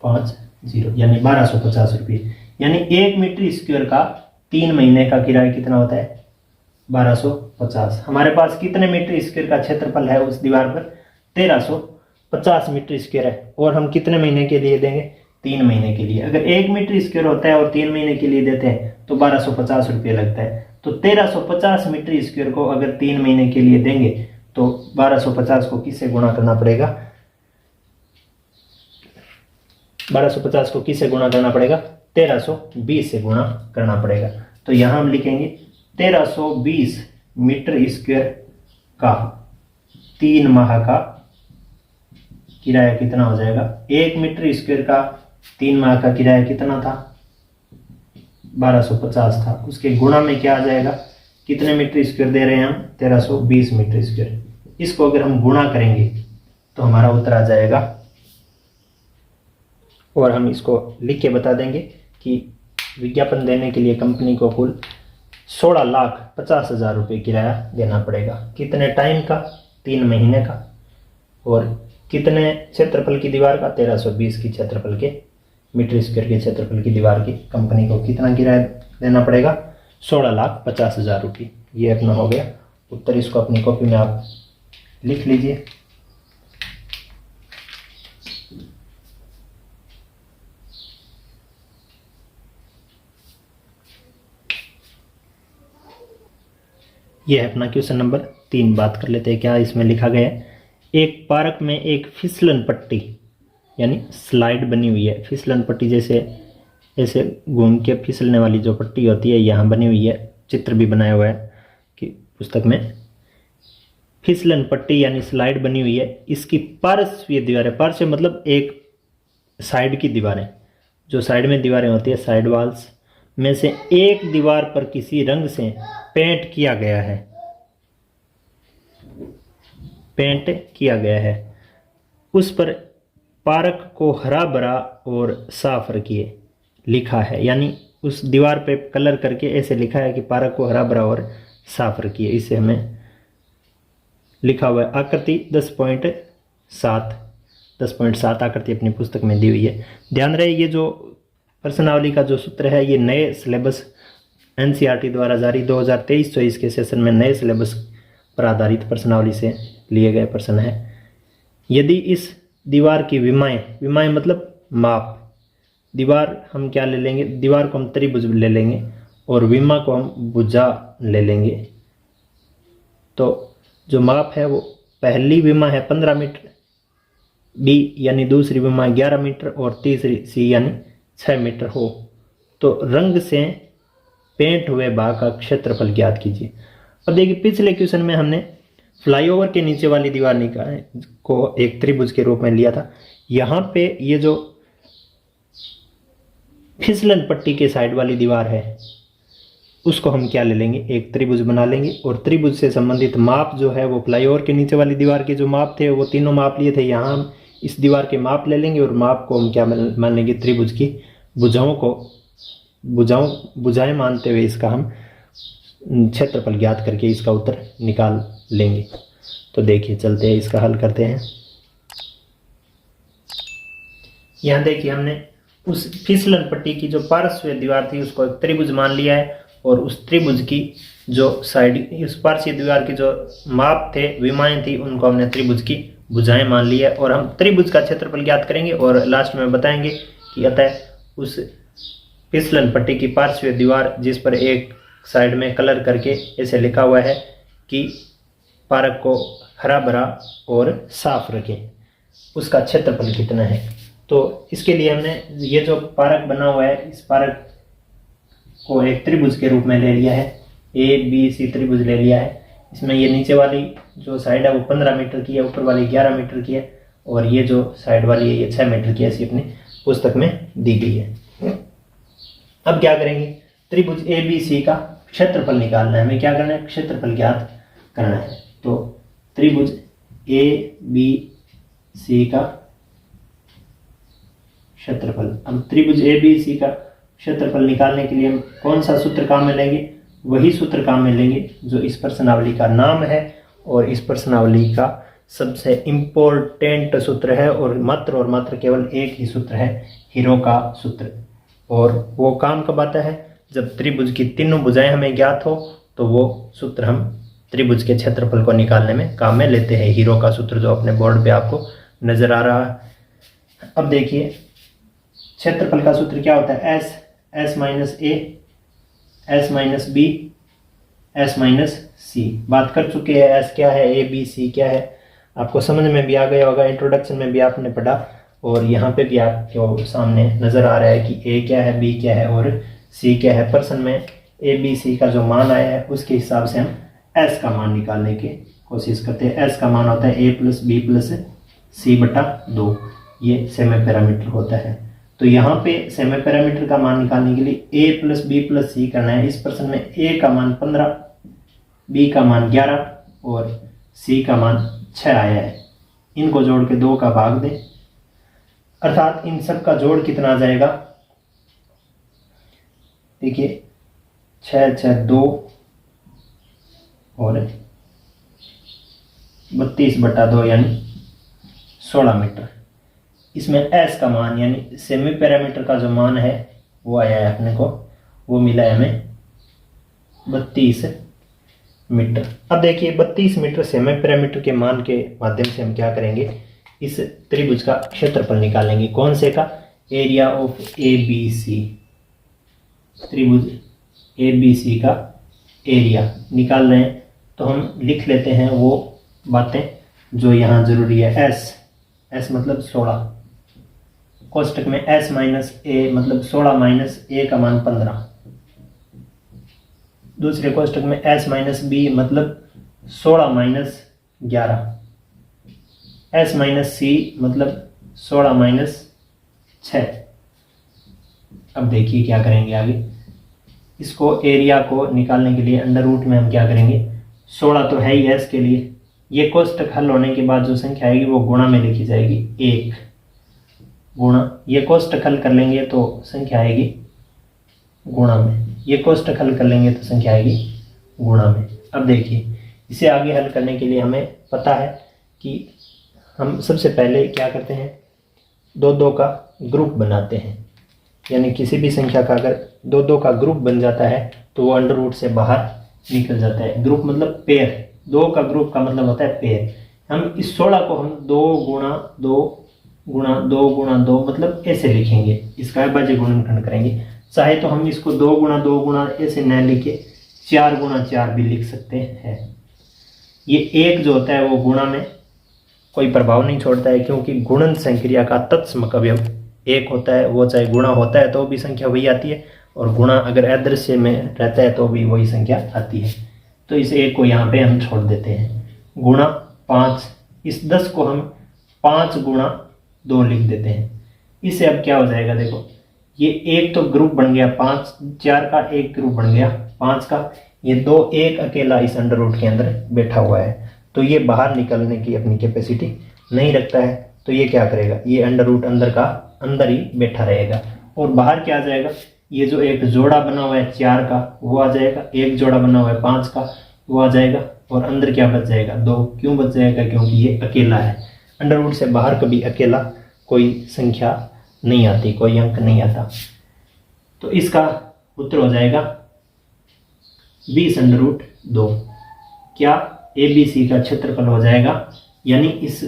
5 0, यानी 1250 रुपये। यानी 1 मीटर स्क्वायर का 3 महीने का किराया कितना होता है, 1250। हमारे पास कितने मीटर स्क्वायर का क्षेत्रफल है उस दीवार पर, 1350 मीटर स्क्वायर है, और हम कितने महीने के लिए देंगे, 3 महीने के लिए। अगर 1 मीटर स्क्वायर होता है और 3 महीने के लिए देते हैं तो 1250 रुपये लगता है। तो 1350 मीटर स्क्वायर को अगर 3 महीने के लिए देंगे तो 1250 को किससे गुणा करना पड़ेगा, 1250 को किससे गुणा करना पड़ेगा, 1320 से गुणा करना पड़ेगा। तो यहाँ हम लिखेंगे 1320 मीटर स्क्वायर का 3 माह का किराया कितना हो जाएगा। 1 मीटर स्क्वायर का 3 माह का किराया कितना था, 1250 था, उसके गुणा में क्या आ जाएगा, कितने मीटर स्क्वायर दे रहे हैं हम, 1320 मीटर स्क्वायर। इसको अगर हम गुणा करेंगे तो हमारा उत्तर आ जाएगा, और हम इसको लिख के बता देंगे कि विज्ञापन देने के लिए कंपनी को कुल 16,50,000 रुपये किराया देना पड़ेगा। कितने टाइम का, 3 महीने का, और कितने क्षेत्रफल की दीवार का, 1320 की क्षेत्रफल के मीटर स्क्वायर के क्षेत्रफल की दीवार की कंपनी को कितना किराया देना पड़ेगा, 16,50,000 रुपये। ये अपना हो गया उत्तर। इसको अपनी कॉपी में आप लिख लीजिए। यह है अपना क्वेश्चन नंबर 3। बात कर लेते हैं क्या इसमें लिखा गया है। एक पार्क में एक फिसलन पट्टी यानी स्लाइड बनी हुई है। फिसलन पट्टी जैसे ऐसे घूम के फिसलने वाली जो पट्टी होती है यहाँ बनी हुई है, चित्र भी बनाया हुआ है कि पुस्तक में। फिसलन पट्टी यानी स्लाइड बनी हुई है। इसकी पार्श्वीय दीवारें, पार्श्व मतलब एक साइड की दीवारें, जो साइड में दीवारें होती है साइड वॉल्स में से एक दीवार पर किसी रंग से पेंट किया गया है, पेंट किया गया है। उस पर पार्क को हरा भरा और साफ रखिए लिखा है, यानी उस दीवार पे कलर करके ऐसे लिखा है कि पार्क को हरा भरा और साफ रखिए। इसे हमें लिखा हुआ है। आकृति 10.7 आकृति अपनी पुस्तक में दी हुई है। ध्यान रहे ये जो प्रश्नावली का जो सूत्र है ये नए सिलेबस एनसीईआरटी द्वारा जारी 2023-24 के सेशन में नए सिलेबस पर आधारित प्रश्नावली से लिए गए प्रश्न है। यदि इस दीवार की विमाएं मतलब माप, दीवार हम क्या ले लेंगे, दीवार को हम त्रिभुज ले लेंगे और विमा को हम भुजा ले लेंगे। तो जो माप है वो पहली विमा है 15 मीटर, बी यानी दूसरी विमा 11 मीटर और तीसरी सी यानी 6 मीटर हो तो रंग से पेंट हुए भाग का क्षेत्रफल ज्ञात कीजिए। अब देखिए पिछले क्वेश्चन में हमने फ्लाईओवर के नीचे वाली दीवार निकाल को एक त्रिभुज के रूप में लिया था। यहाँ पे ये जो फिसलन पट्टी के साइड वाली दीवार है उसको हम क्या ले लेंगे, एक त्रिभुज बना लेंगे और त्रिभुज से संबंधित माप जो है वो फ्लाईओवर के नीचे वाली दीवार के जो माप थे वो तीनों माप लिए थे। यहाँ हम इस दीवार के माप ले लेंगे और माप को हम क्या मान लेंगे, त्रिभुज की भुजाएं मानते हुए इसका हम क्षेत्रफल ज्ञात करके इसका उत्तर निकाल लेंगे। तो देखिए चलते हैं इसका हल करते हैं। यहाँ देखिए हमने उस फिसलन पट्टी की जो पार्श्व दीवार थी उसको एक त्रिभुज मान लिया है और उस त्रिभुज की जो साइड उस पार्श्व दीवार की जो माप थे विमाएं थी उनको हमने त्रिभुज की भुजाएं मान लिया है और हम त्रिभुज का क्षेत्रफल ज्ञात करेंगे और लास्ट में बताएंगे कि अतः उस फिसलन पट्टी की पार्श्व दीवार जिस पर एक साइड में कलर करके ऐसे लिखा हुआ है कि पार्क को हरा भरा और साफ रखें, उसका क्षेत्रफल कितना है। तो इसके लिए हमने ये जो पार्क बना हुआ है इस पार्क को एक त्रिभुज के रूप में ले लिया है, ए बी सी त्रिभुज ले लिया है। इसमें ये नीचे वाली जो साइड है वो 15 मीटर की है, ऊपर वाली 11 मीटर की है और ये जो साइड वाली है ये 6 मीटर की ऐसी अपनी पुस्तक में दी गई है। अब क्या करेंगे, त्रिभुज ए बी सी का क्षेत्रफल निकालना है, हमें क्या करना है, क्षेत्रफल ज्ञात करना है। तो त्रिभुज ए बी सी का क्षेत्रफल, हम त्रिभुज ए बी सी का क्षेत्रफल निकालने के लिए हम कौन सा सूत्र काम में लेंगे, वही सूत्र काम में लेंगे जो इस प्रश्नावली का नाम है और इस प्रश्नावली का सबसे इम्पोर्टेंट सूत्र है और मात्र केवल एक ही सूत्र है, हीरो का सूत्र। और वो काम कब आता है, जब त्रिभुज की तीनों भुजाएं हमें ज्ञात हो तो वो सूत्र हम त्रिभुज के क्षेत्रफल को निकालने में काम में लेते हैं, हीरो का सूत्र जो अपने बोर्ड पे आपको नजर आ रहा है। अब देखिए क्षेत्रफल का सूत्र क्या होता है, S minus A S minus B S minus C. बात कर चुके हैं एस क्या है, ए बी सी क्या है, आपको समझ में भी आ गया होगा, इंट्रोडक्शन में भी आपने पढ़ा और यहाँ पे भी आपको सामने नज़र आ रहा है कि ए क्या है, बी क्या है और सी क्या है। प्रश्न में ए बी सी का जो मान आया है उसके हिसाब से हम एस का मान निकालने की कोशिश करते हैं। एस का मान होता है ए प्लस बी प्लस सी बटा 2, ये सेमी पैरामीटर होता है। तो यहाँ पे सेमी पैरामीटर का मान निकालने के लिए ए प्लस बी प्लस सी करना है। इस प्रश्न में ए का मान 15, बी का मान 11 और सी का मान 6 आया है। इनको जोड़ के 2 का भाग दें, अर्थात इन सब का जोड़ कितना आ जाएगा, देखिए 6 6 2 और 32 बटा 2 यानी 16 मीटर। इसमें एस का मान यानी सेमी पैरामीटर का जो मान है वो आया है अपने को, वो मिला है हमें 32 मीटर। अब देखिए 32 मीटर सेमी पैरामीटर के मान के माध्यम से हम क्या करेंगे, इस त्रिभुज का क्षेत्रफल निकालेंगे। कौन से का, area of A B C, त्रिभुज ए बी सी का एरिया निकाल रहे हैं तो हम लिख लेते हैं वो बातें जो यहाँ जरूरी है। एस मतलब 16, कोष्टक में एस माइनस ए मतलब 16 माइनस ए का मान 15, दूसरे कोष्टक में एस माइनस बी मतलब 16 माइनस 11, एस माइनस सी मतलब 16 माइनस 6। अब देखिए क्या करेंगे आगे, इसको एरिया को निकालने के लिए अंडर रूट में हम क्या करेंगे, 16 तो है ही एस के लिए, ये कोष्टक हल होने के बाद जो संख्या आएगी वो गुणा में लिखी जाएगी, 1 गुणा, ये कोष्टक हल कर लेंगे तो संख्या आएगी गुणा में, ये कोष्टक हल कर लेंगे तो संख्या आएगी गुणा में। अब देखिए इसे आगे हल करने के लिए हमें पता है कि हम सबसे पहले क्या करते हैं, 2 का ग्रुप बनाते हैं, यानी किसी भी संख्या का अगर 2 का ग्रुप बन जाता है तो वो अंडर रूट से बाहर निकल जाता है। ग्रुप मतलब पेयर, 2 का ग्रुप का मतलब होता है पेयर। हम इस 16 को हम 2 गुणा 2 गुणा 2 गुणा 2 मतलब ऐसे लिखेंगे, इसका अभाज्य गुणनखंड करेंगे। चाहे तो हम इसको 2 गुणा 2 गुणा ऐसे न लिखे 4 गुणा 4 भी लिख सकते हैं। ये एक जो होता है वो गुणा में कोई प्रभाव नहीं छोड़ता है, क्योंकि गुणन संक्रिया का तत्सम अवयव एक होता है। वो चाहे गुणा होता है तो भी संख्या वही आती है, और गुणा अगर अदृश्य में रहता है तो भी वही संख्या आती है। तो इस एक को यहाँ पे हम छोड़ देते हैं। गुणा 5, इस 10 को हम 5 गुणा 2 लिख देते हैं। इससे अब क्या हो जाएगा, देखो ये एक तो ग्रुप बन गया 5, 4 का एक ग्रुप बन गया 5 का, ये 2 एक अकेला इस अंडर रूट के अंदर बैठा हुआ है, तो ये बाहर निकलने की अपनी कैपेसिटी नहीं रखता है। तो ये क्या करेगा, ये अंडर रूट अंदर का अंदर ही बैठा रहेगा, और बाहर क्या आ जाएगा, ये जो एक जोड़ा बना हुआ है 4 का वो आ जाएगा, एक जोड़ा बना हुआ है 5 का वो आ जाएगा, और अंदर क्या बच जाएगा 2। क्यों बच जाएगा, क्योंकि ये अकेला है। अंडर रूट से बाहर कभी अकेला कोई संख्या नहीं आती, कोई अंक नहीं आता। तो इसका उत्तर हो जाएगा 20√2। क्या ABC का क्षेत्रफल हो जाएगा, यानी इस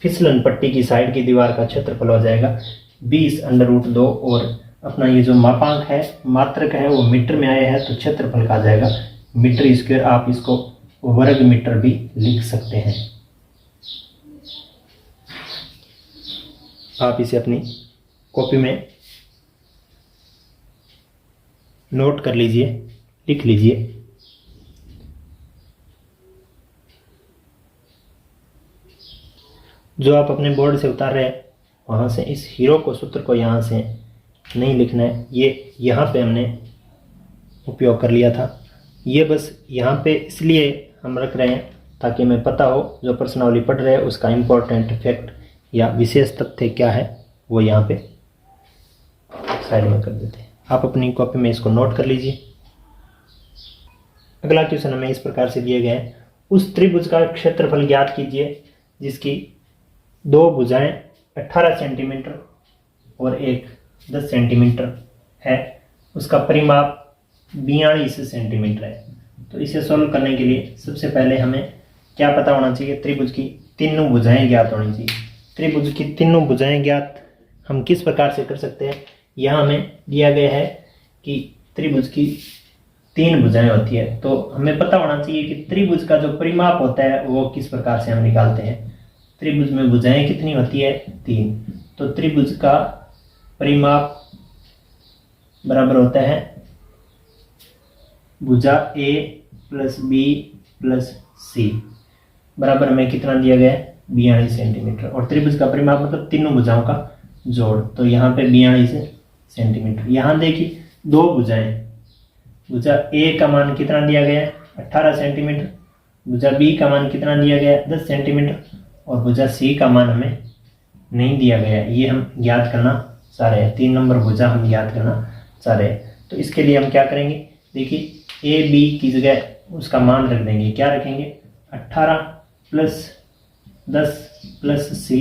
फिसलन पट्टी की साइड की दीवार का क्षेत्रफल हो जाएगा 20√2, और अपना ये जो मापांक है मात्रक है वो मीटर में आया है, तो क्षेत्रफल का आ जाएगा मीटर स्क्वायर। आप इसको वर्ग मीटर भी लिख सकते हैं। आप इसे अपनी कॉपी में नोट कर लीजिए, लिख लीजिए। जो आप अपने बोर्ड से उतार रहे हैं वहाँ से इस हीरो को सूत्र को यहाँ से नहीं लिखना है, ये यहाँ पे हमने उपयोग कर लिया था। ये बस यहाँ पे इसलिए हम रख रहे हैं ताकि हमें पता हो जो प्रश्नावली पढ़ रहे हैं उसका इम्पोर्टेंट फैक्ट या विशेष तथ्य क्या है, वो यहाँ पे साइड में कर देते हैं। आप अपनी कॉपी में इसको नोट कर लीजिए। अगला क्वेश्चन हमें इस प्रकार से दिए गए हैं, उस त्रिभुज का क्षेत्रफल ज्ञात कीजिए जिसकी 2 भुजाएं 18 सेंटीमीटर और एक 10 सेंटीमीटर है, उसका परिमाप 42 सेंटीमीटर है। तो इसे सॉल्व करने के लिए सबसे पहले हमें क्या पता होना चाहिए, त्रिभुज की तीनों भुजाएं ज्ञात होनी चाहिए। त्रिभुज की तीनों भुजाएं ज्ञात हम किस प्रकार से कर सकते हैं, यहाँ हमें दिया गया है कि त्रिभुज की 3 भुजाएं होती है, तो हमें पता होना चाहिए कि त्रिभुज का जो परिमाप होता है वो किस प्रकार से हम निकालते हैं। त्रिभुज में भुजाएं कितनी होती है, 3, तो त्रिभुज का परिमाप बराबर होता है भुजा A + B + C बराबर हमें कितना दिया गया है 42 सेंटीमीटर, और त्रिभुज का परिमाप मतलब तीनों भुजाओं का जोड़, तो यहाँ पे 42 सेंटीमीटर। यहाँ देखिए 2 भुजाएं, भुजा A का मान कितना दिया गया है 18 सेंटीमीटर, भुजा B का मान कितना दिया गया है 10 सेंटीमीटर, और भुजा C का मान हमें नहीं दिया गया है। ये हम ज्ञात करना चाह रहे हैं, 3 नंबर भुजा हम ज्ञात करना चाह रहे हैं। तो इसके लिए हम क्या करेंगे, देखिए A B की जगह उसका मान रख देंगे, क्या रखेंगे 18 + 10 + C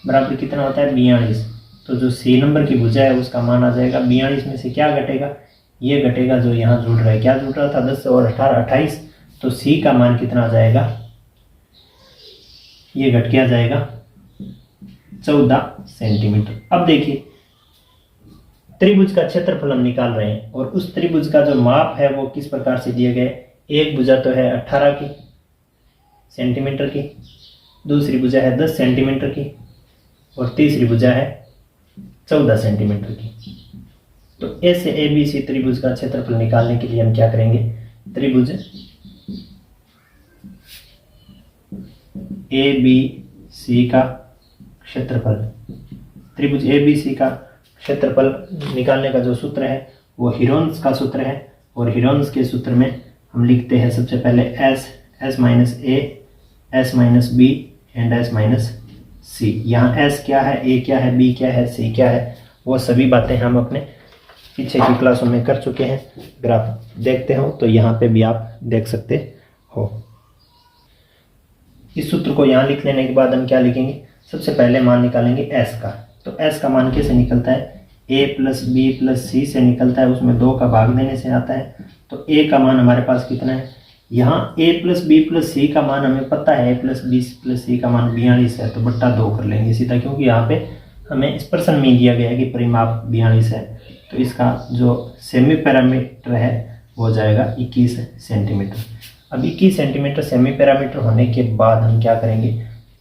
बराबर कितना होता है 42। तो जो C नंबर की भुजा है उसका मान आ जाएगा 42 में से क्या घटेगा, ये घटेगा जो यहाँ जुड़ रहा है, क्या जुड़ रहा था 10 और 18 28, तो C का मान कितना आ जाएगा, ये घट के आ जाएगा 14 सेंटीमीटर। अब देखिए त्रिभुज का क्षेत्रफल हम निकाल रहे हैं, और उस त्रिभुज का जो माप है वो किस प्रकार से दिए गए, एक भुजा तो है 18 की सेंटीमीटर की, दूसरी भुजा है 10 सेंटीमीटर की, और तीसरी भुजा है 14 सेंटीमीटर की। तो ऐसे ABC त्रिभुज का क्षेत्रफल निकालने के लिए हम क्या करेंगे, त्रिभुज ABC का क्षेत्रफल, त्रिभुज ABC का क्षेत्रफल निकालने का जो सूत्र है वो हीरोन्स का सूत्र है, और हीरोन्स के सूत्र में हम लिखते हैं सबसे पहले S - A, S - B and S - C। यहाँ S क्या है, A क्या है, B क्या है, C क्या है, वो सभी बातें हम अपने पीछे की क्लासों में कर चुके हैं। अगर आप देखते हो तो यहाँ पे भी आप देख सकते हो। इस सूत्र को यहाँ लिख लेने के बाद हम क्या लिखेंगे, सबसे पहले मान निकालेंगे S का। तो S का मान कैसे निकलता है, A + B + C से निकलता है, उसमें 2 का भाग देने से आता है। तो A का मान हमारे पास कितना है, यहाँ A + B + C का मान हमें पता है, A + B + C का मान 42 है, तो बट्टा 2 कर लेंगे सीधा, क्योंकि यहाँ पे हमें इस प्रश्न में दिया गया है कि परिमाप 42 है, तो इसका जो सेमी पैरामीटर है वो हो जाएगा 21 सेंटीमीटर। अब 21 सेंटीमीटर सेमी पैरामीटर होने के बाद हम क्या करेंगे,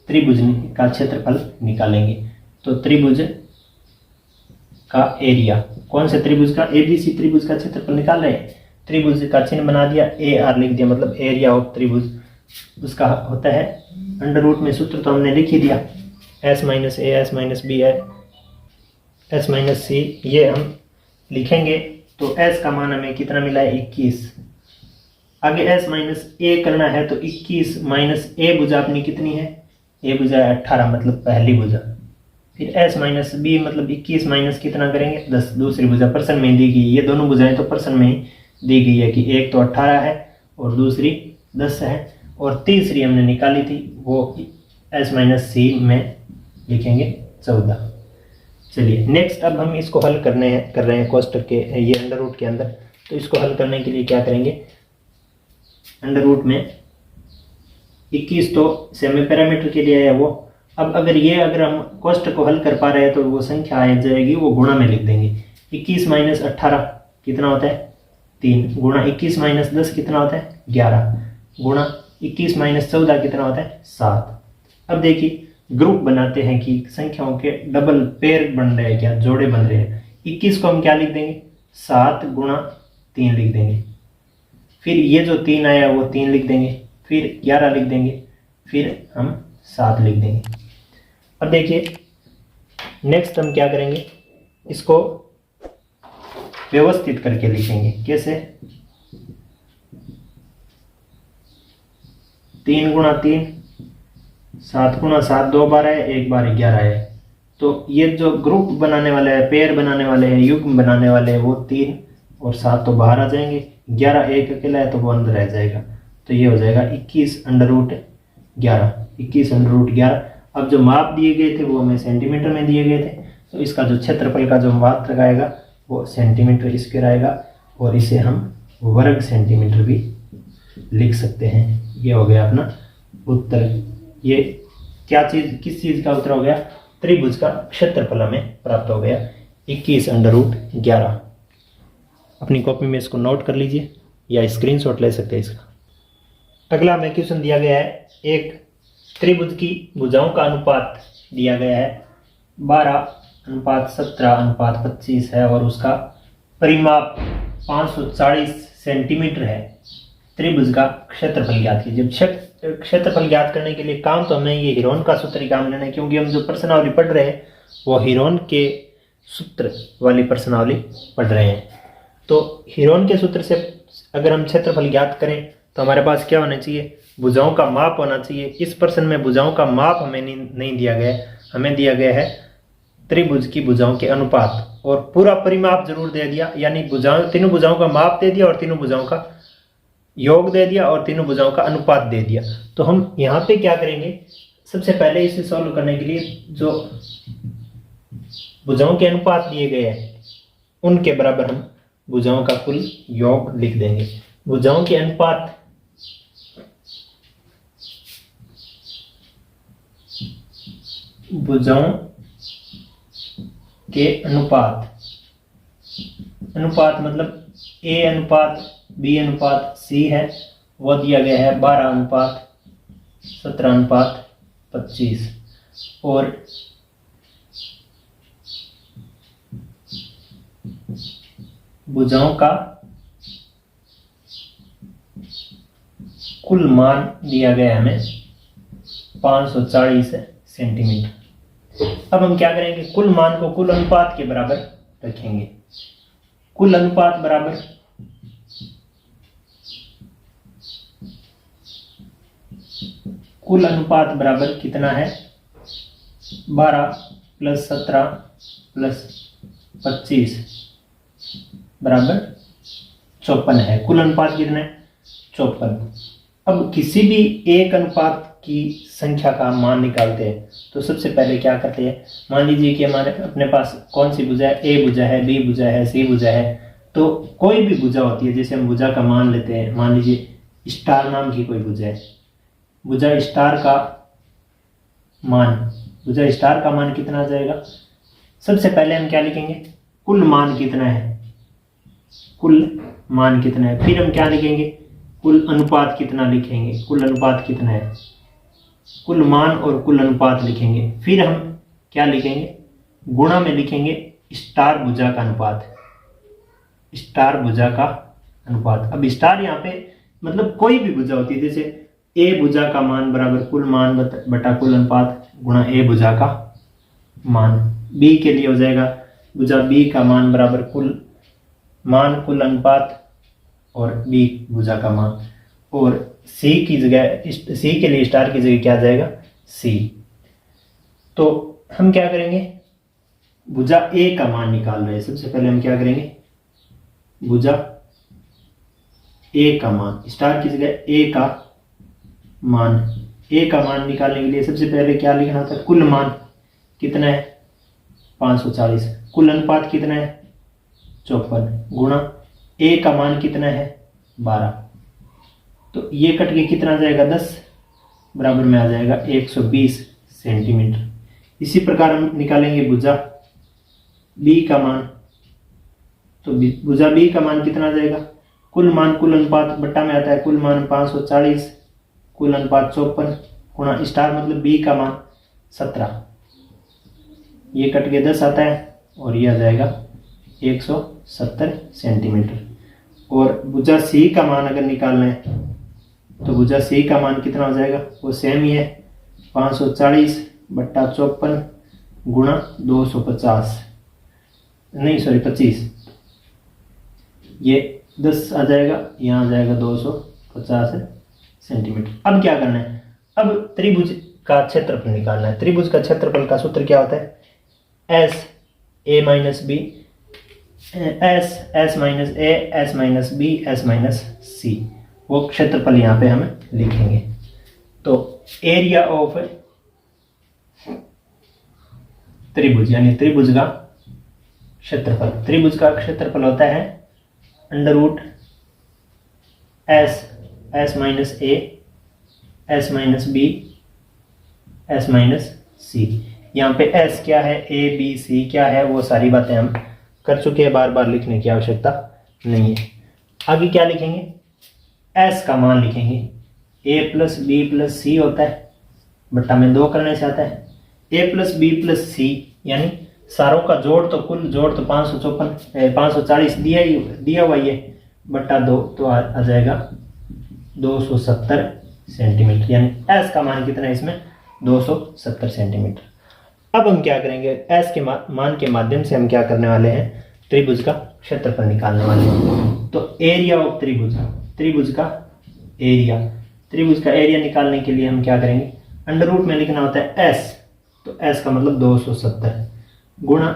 त्रिभुज का क्षेत्रफल निकालेंगे। तो त्रिभुज का एरिया, कौन से त्रिभुज का, एबीसी त्रिभुज का क्षेत्रफल निकाल रहे हैं। त्रिभुज का चिन्ह बना दिया, ए आर लिख दिया, मतलब एरिया ऑफ त्रिभुज उसका होता है अंडर रूट में, सूत्र तो हमने लिख ही दिया, s minus A S minus b है एस माइनस सी, ये हम लिखेंगे। तो एस का मान हमें कितना मिला है 21। आगे एस माइनस ए करना है तो 21 माइनस ए भुजा अपनी कितनी है, ए भुजा है 18, मतलब पहली भुजा। फिर एस माइनस बी मतलब 21 माइनस कितना करेंगे 10, दूसरी भुजा पर्सन में दी गई, ये दोनों भुजाएं तो पर्सन में ही दी गई है कि एक तो 18 है और दूसरी 10 है, और तीसरी हमने निकाली थी वो एस माइनस सी में लिखेंगे 14। चलिए नेक्स्ट अब हम इसको हल कर रहे हैं कोष्टक के ये अंडर रूट के अंदर। तो इसको हल करने के लिए क्या करेंगे, अंडर रूट में 21 तो सेमी पैरामीटर के लिए है वो। अब अगर हम कोष्टक को हल कर पा रहे हैं तो वो संख्या आ जाएगी, वो गुणा में लिख देंगे। 21 माइनस 18 कितना होता है 3, गुणा 21 माइनस 10 कितना होता है 11, गुणा 21 माइनस 14 कितना होता है 7। अब देखिए ग्रुप बनाते हैं कि संख्याओं के डबल पेयर बन रहे हैं, क्या जोड़े बन रहे हैं। 21 को हम क्या लिख देंगे 7 गुणा 3 लिख देंगे, फिर ये जो 3 आया वो 3 लिख देंगे, फिर 11 लिख देंगे, फिर हम 7 लिख देंगे। अब देखिए नेक्स्ट हम क्या करेंगे, इसको व्यवस्थित करके लिखेंगे। कैसे, 3 गुणा 3, 7 गुणा 7 2 बार है, 1 बार 11 है। तो ये जो ग्रुप बनाने वाले हैं, पेयर बनाने वाले हैं, युग्म बनाने वाले हैं, वो 3 और 7 तो बाहर आ जाएंगे, 11 एक अकेला है तो वो अंदर रह जाएगा। तो ये हो जाएगा 21 अंडर रूट 11, 21 अंडर रूट 11। अब जो माप दिए गए थे वो हमें सेंटीमीटर में दिए गए थे, तो इसका जो क्षेत्रफल का जो मात्रा आएगा वो सेंटीमीटर स्क्वायर आएगा, और इसे हम वर्ग सेंटीमीटर भी लिख सकते हैं। ये हो गया अपना उत्तर। ये क्या चीज़, किस चीज़ का उत्तर हो गया, त्रिभुज का क्षेत्रफल हमें प्राप्त हो गया 21 अंडर रूट 11। अपनी कॉपी में इसको नोट कर लीजिए या स्क्रीनशॉट ले सकते हैं इसका। अगला हमें क्वेश्चन दिया गया है, एक त्रिभुज की भुजाओं का अनुपात दिया गया है 12:17:25 है, और उसका परिमाप 540 सेंटीमीटर है। त्रिभुज का क्षेत्रफल ज्ञात कीजिए। क्षेत्रफल ज्ञात करने के लिए काम तो हमें ये हीरोन का सूत्र ही काम लेना है, क्योंकि हम जो प्रश्नावली पढ़ रहे हैं वो हीरोन के सूत्र वाली प्रश्नावली पढ़ रहे हैं। तो हीरोन के सूत्र से अगर हम क्षेत्रफल ज्ञात करें तो हमारे पास क्या होना चाहिए, भुजाओं का माप होना चाहिए। इस प्रश्न में भुजाओं का माप हमें नहीं दिया गया है, हमें दिया गया है त्रिभुज की भुजाओं के अनुपात, और पूरा परिमाप जरूर दे दिया, यानी तीनों भुजाओं का माप दे दिया और तीनों भुजाओं का योग दे दिया और तीनों भुजाओं का अनुपात दे दिया। तो हम यहाँ पे क्या करेंगे, सबसे पहले इसे सॉल्व करने के लिए जो भुजाओं के अनुपात दिए गए हैं उनके बराबर हम भुजाओं का कुल योग लिख देंगे। भुजाओं के अनुपात मतलब ए अनुपात बी अनुपात सी है, वो दिया गया है 12:17:25, और भुजाओं का कुल मान दिया गया है हमें 540 सेंटीमीटर। अब हम क्या करेंगे, कुल मान को कुल अनुपात के बराबर रखेंगे। कुल अनुपात बराबर कितना है, 12 + 17 + 25 बराबर 54 है। कुल अनुपात कितना है 54। अब किसी भी एक अनुपात की संख्या का मान निकालते हैं तो सबसे पहले क्या करते हैं, मान लीजिए कि हमारे अपने पास कौन सी भुजा है, ए भुजा है, बी भुजा है, सी भुजा है। तो कोई भी भुजा होती है, जैसे हम भुजा का मान लेते हैं, मान लीजिए स्टार नाम की कोई भुजा है, भुजा स्टार का मान कितना आ जाएगा। सबसे पहले हम क्या लिखेंगे, कुल मान कितना है, फिर हम क्या लिखेंगे, कुल अनुपात कितना लिखेंगे, कुल अनुपात कितना है, कुल मान और कुल अनुपात लिखेंगे। फिर हम क्या लिखेंगे, गुणा में लिखेंगे स्टार भुजा का अनुपात, स्टार भुजा का अनुपात। अब स्टार यहाँ पे मतलब कोई भी भुजा होती है, जैसे ए भुजा का मान बराबर कुल मान बटा कुल अनुपात गुणा ए भुजा का मान। बी के लिए हो जाएगा भुजा बी का मान बराबर कुल मान कुल अनुपात और बी भुजा का मान। और सी की जगह, सी के लिए स्टार की जगह क्या आ जाएगा, सी। तो हम क्या करेंगे, भुजा ए का मान निकाल रहे हैं। सबसे पहले हम क्या करेंगे, भुजा ए का मान, स्टार की जगह ए का मान, ए का मान निकालने के लिए सबसे पहले क्या लिखना होता है, कुल मान कितना है 540, कुल अनुपात कितना है 54 गुणा ए का मान कितना है 12। तो ये कट के कितना आ जाएगा 10, बराबर में आ जाएगा 120 सेंटीमीटर। इसी प्रकार हम निकालेंगे भुजा बी का मान। तो भुजा बी का मान कितना आ जाएगा, कुल मान कुल अनुपात बट्टा में आता है कुल मान 540 कुल अनुपात 54 गुणा स्टार मतलब बी का मान 17, ये कट के 10 आता है और ये आ जाएगा 170 सेंटीमीटर। और भुजा सी का मान अगर निकालना है तो भुजा सी का मान कितना हो जाएगा, वो सेम ही है 540 बट्टा 54 गुणा 250 नहीं सॉरी 25, ये 10 आ जाएगा, यहाँ आ जाएगा 250 सेंटीमीटर। अब क्या करना है, अब त्रिभुज का क्षेत्रफल निकालना है। त्रिभुज का क्षेत्रफल का सूत्र क्या होता है, S A minus B, S minus A, S minus B, S minus C, वो क्षेत्रफल यहाँ पे हम लिखेंगे। तो एरिया ऑफ त्रिभुज यानी त्रिभुज का क्षेत्रफल, त्रिभुज का क्षेत्रफल होता है under root S, S minus ए, S minus B, S minus C. यहाँ पे एस क्या है, ए बी सी क्या है, वो सारी बातें हम कर चुके हैं, बार बार लिखने की आवश्यकता नहीं है। आगे क्या लिखेंगे, एस का मान लिखेंगे, ए प्लस बी प्लस सी होता है, बट्टा में 2 करने से आता है, ए प्लस बी प्लस सी यानी सारों का जोड़, तो कुल जोड़ तो 540 दिया हुआ ये बट्टा 2, तो आ जाएगा 270 सेंटीमीटर, यानी एस का मान कितना है इसमें 270 सेंटीमीटर। अब हम क्या करेंगे, एस के मान के माध्यम से हम क्या करने वाले हैं, त्रिभुज का क्षेत्रफल निकालने वाले हैं। तो एरिया ऑफ त्रिभुज, त्रिभुज का एरिया, त्रिभुज का एरिया निकालने के लिए हम क्या करेंगे, अंडर रूट में लिखना होता है एस, तो एस का मतलब 270 गुणा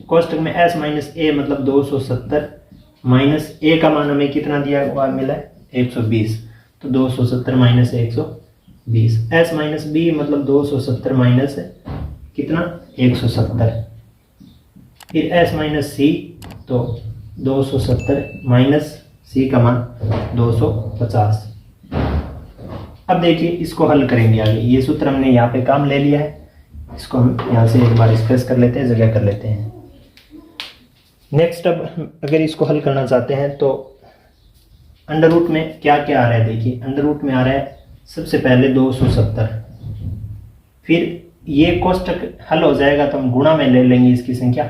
कोष्टक में एस माइनस ए मतलब 270 माइनस ए का मान हमें कितना दिया हुआ मिला है 120, तो 270 माइनस 120, एस माइनस बी मतलब 270 माइनस कितना 170, फिर एस माइनस सी तो 270 माइनस सी का मान 250। अब देखिए इसको हल करेंगे आगे, ये सूत्र हमने यहाँ पे काम ले लिया है, इसको हम यहाँ से एक बार स्पेस कर लेते हैं, जगह कर लेते हैं। नेक्स्ट अब अगर इसको हल करना चाहते हैं तो अंडर रूट में क्या क्या आ रहा है, देखिए अंडर रूट में आ रहा है सबसे पहले 270, फिर ये कोष्टक हल हो जाएगा तो हम गुणा में ले लेंगे इसकी संख्या,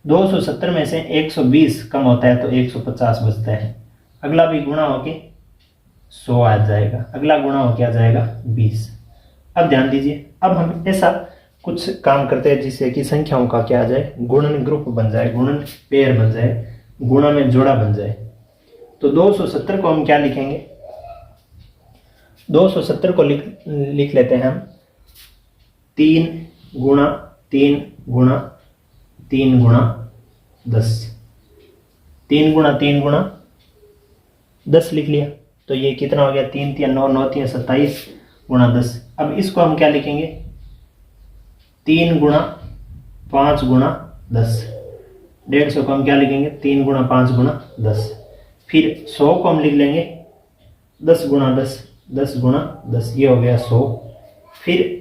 270 में से 120 कम होता है तो 150 बचता है, अगला भी गुणा होके 100 आ जाएगा, अगला गुणा होके आ जाएगा 20। अब ध्यान दीजिए, अब हम ऐसा कुछ काम करते हैं जिससे कि संख्याओं का क्या आ जाए, गुणन ग्रुप बन जाए, गुणन पेयर बन जाए, गुणा में जोड़ा बन जाए। तो 270 को हम क्या लिखेंगे, 270 को लिख लेते हैं हम 3 गुणा 3 गुणा 3 गुणा 10, 3 गुणा 3 गुणा 10 लिख लिया, तो ये कितना हो गया 3 3 9 9 3 27 गुणा 10। अब इसको हम क्या लिखेंगे 3 गुणा 5 गुणा 10, 150 को हम क्या लिखेंगे 3 गुणा 5 गुणा 10, फिर 100 को हम लिख लेंगे 10 गुणा 10, 10 गुणा 10, ये हो गया 100। फिर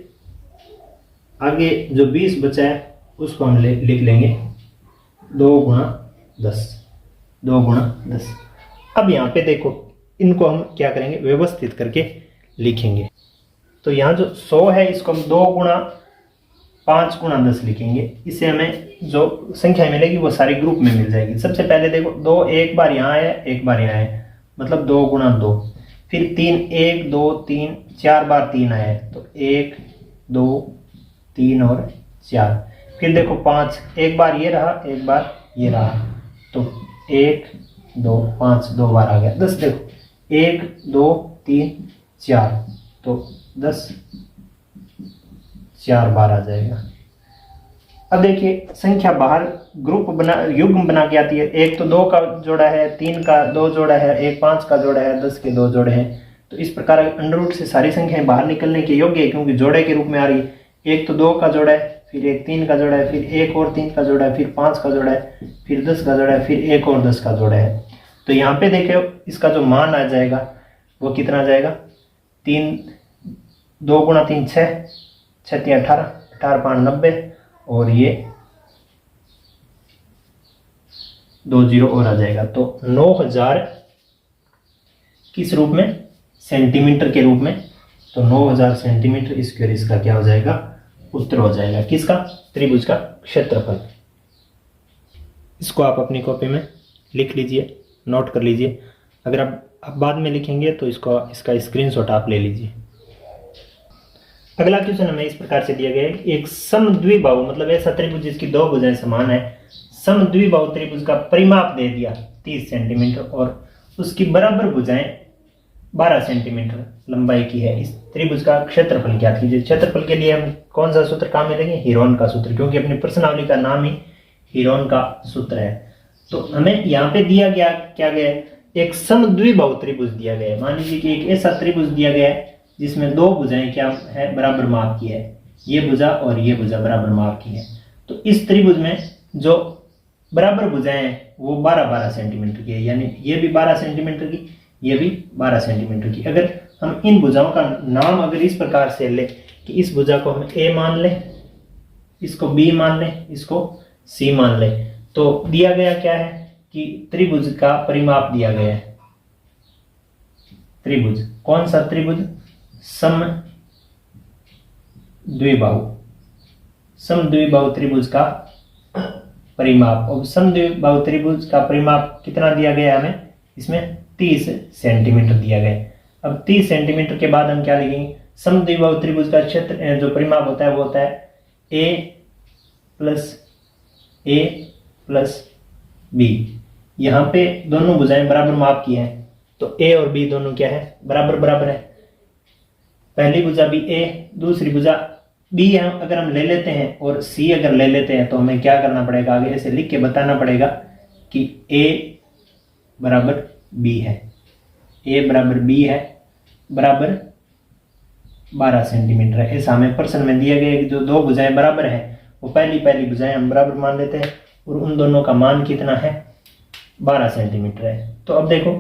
आगे जो 20 बचा है उसको हम लिख लेंगे 2 गुणा 10, 2 गुणा 10। अब यहाँ पे देखो इनको हम क्या करेंगे, व्यवस्थित करके लिखेंगे। तो यहाँ जो 100 है इसको हम 2 गुणा 5 गुणा 10 लिखेंगे। इससे हमें जो संख्या मिलेगी वो सारे ग्रुप में मिल जाएगी। सबसे पहले देखो 2 एक बार यहाँ आया, एक बार यहाँ आया, मतलब 2 गुणा 2। फिर 3 1 2 3 4 बार 3 आया है, तो 1 2 3 और 4। फिर देखो 5 एक बार ये रहा, एक बार ये रहा, तो 1 2 5 2 बार आ गया। 10 देखो 1 2 3 4, तो 10 4 बार आ जाएगा। अब देखिए संख्या बाहर ग्रुप बना, युग्म बना के आती है। 1 तो 2 का जोड़ा है, 3 का 2 जोड़ा है, 1 5 का जोड़ा है, 10 के 2 जोड़े हैं। तो इस प्रकार अंडर रूट से सारी संख्याएं बाहर निकलने के योग्य है, क्योंकि जोड़े के रूप में आ रही है। 1 तो 2 का जोड़ा है, फिर 1 3 का जोड़ा है, फिर 1 और 3 का जोड़ा है, फिर 5 का जोड़ा है, फिर 10 का जोड़ा है, फिर 1 और 10 का जोड़ा है। तो यहाँ पे देखो इसका जो मान आ जाएगा वो कितना आ जाएगा, 3 2 गुणा 3 6 6 3 18 18 5 90, और ये 2 0 और आ जाएगा। तो 9000 किस रूप में, सेंटीमीटर के रूप में। तो 9000 सेंटीमीटर स्क्वायर इसका क्या हो जाएगा, उत्तर हो जाएगा। किसका, त्रिभुज का क्षेत्रफल। इसको आप अपनी कॉपी में लिख लीजिए, नोट कर लीजिए। अगर आप बाद में लिखेंगे तो इसका स्क्रीनशॉट आप ले लीजिए। अगला क्वेश्चन हमें इस प्रकार से दिया गया है, एक समद्विबाहु मतलब ऐसा त्रिभुज जिसकी 2 भुजाएं समान है, समद्विबाहु त्रिभुज का परिमाप दे दिया 30 सेंटीमीटर और उसकी बराबर भुजाएं 12 सेंटीमीटर लंबाई की है। इस त्रिभुज का क्षेत्रफल ज्ञात कीजिए। क्षेत्रफल के लिए हम कौन सा सूत्र काम में लेंगे, हीरोन का सूत्र, क्योंकि अपनी प्रश्नावली का नाम ही हीरोन का सूत्र है। तो हमें यहाँ पे दिया गया क्या गया है, एक समद्विबाहु त्रिभुज दिया गया है। मान लीजिए कि एक ऐसा त्रिभुज दिया गया है जिसमें 2 भुजाएं क्या है, बराबर माप की है, ये भुजा और ये भुजा बराबर माप की है। तो इस त्रिभुज में जो बराबर भुजाएं हैं वो 12-12 सेंटीमीटर की है, यानी ये भी 12 सेंटीमीटर की, ये भी 12 सेंटीमीटर की। अगर हम इन भुजाओं का नाम अगर इस प्रकार से ले कि इस भुजा को हम ए मान लें, इसको बी मान लें, इसको सी मान लें, तो दिया गया क्या है कि त्रिभुज का परिमाप दिया गया है। त्रिभुज कौन सा त्रिभुज, समद्विबाहु, समद्विबाहु त्रिभुज का परिमाप। और समद्विबाहु त्रिभुज का परिमाप कितना दिया गया हमें, इसमें 30 सेंटीमीटर दिया गया है। अब 30 सेंटीमीटर के बाद हम क्या लिखेंगे, समद्विबाहु त्रिभुज का क्षेत्र जो परिमाप होता है वो होता है a प्लस बी। यहाँ पे दोनों भुजाएं बराबर माप की हैं, तो a और b दोनों क्या है, बराबर बराबर है। पहली भुजा भी a, दूसरी भुजा b अगर हम ले लेते हैं और c अगर ले लेते हैं तो हमें क्या करना पड़ेगा, आगे ऐसे लिख के बताना पड़ेगा कि a बराबर b है, a बराबर b है, बराबर 12 सेंटीमीटर है। ऐसा हमें प्रश्न में दिया गया है कि जो 2 भुजाएं बराबर है वो पहली भुजाएं हम बराबर मान लेते हैं और उन दोनों का मान कितना है, 12 सेंटीमीटर है। तो अब देखो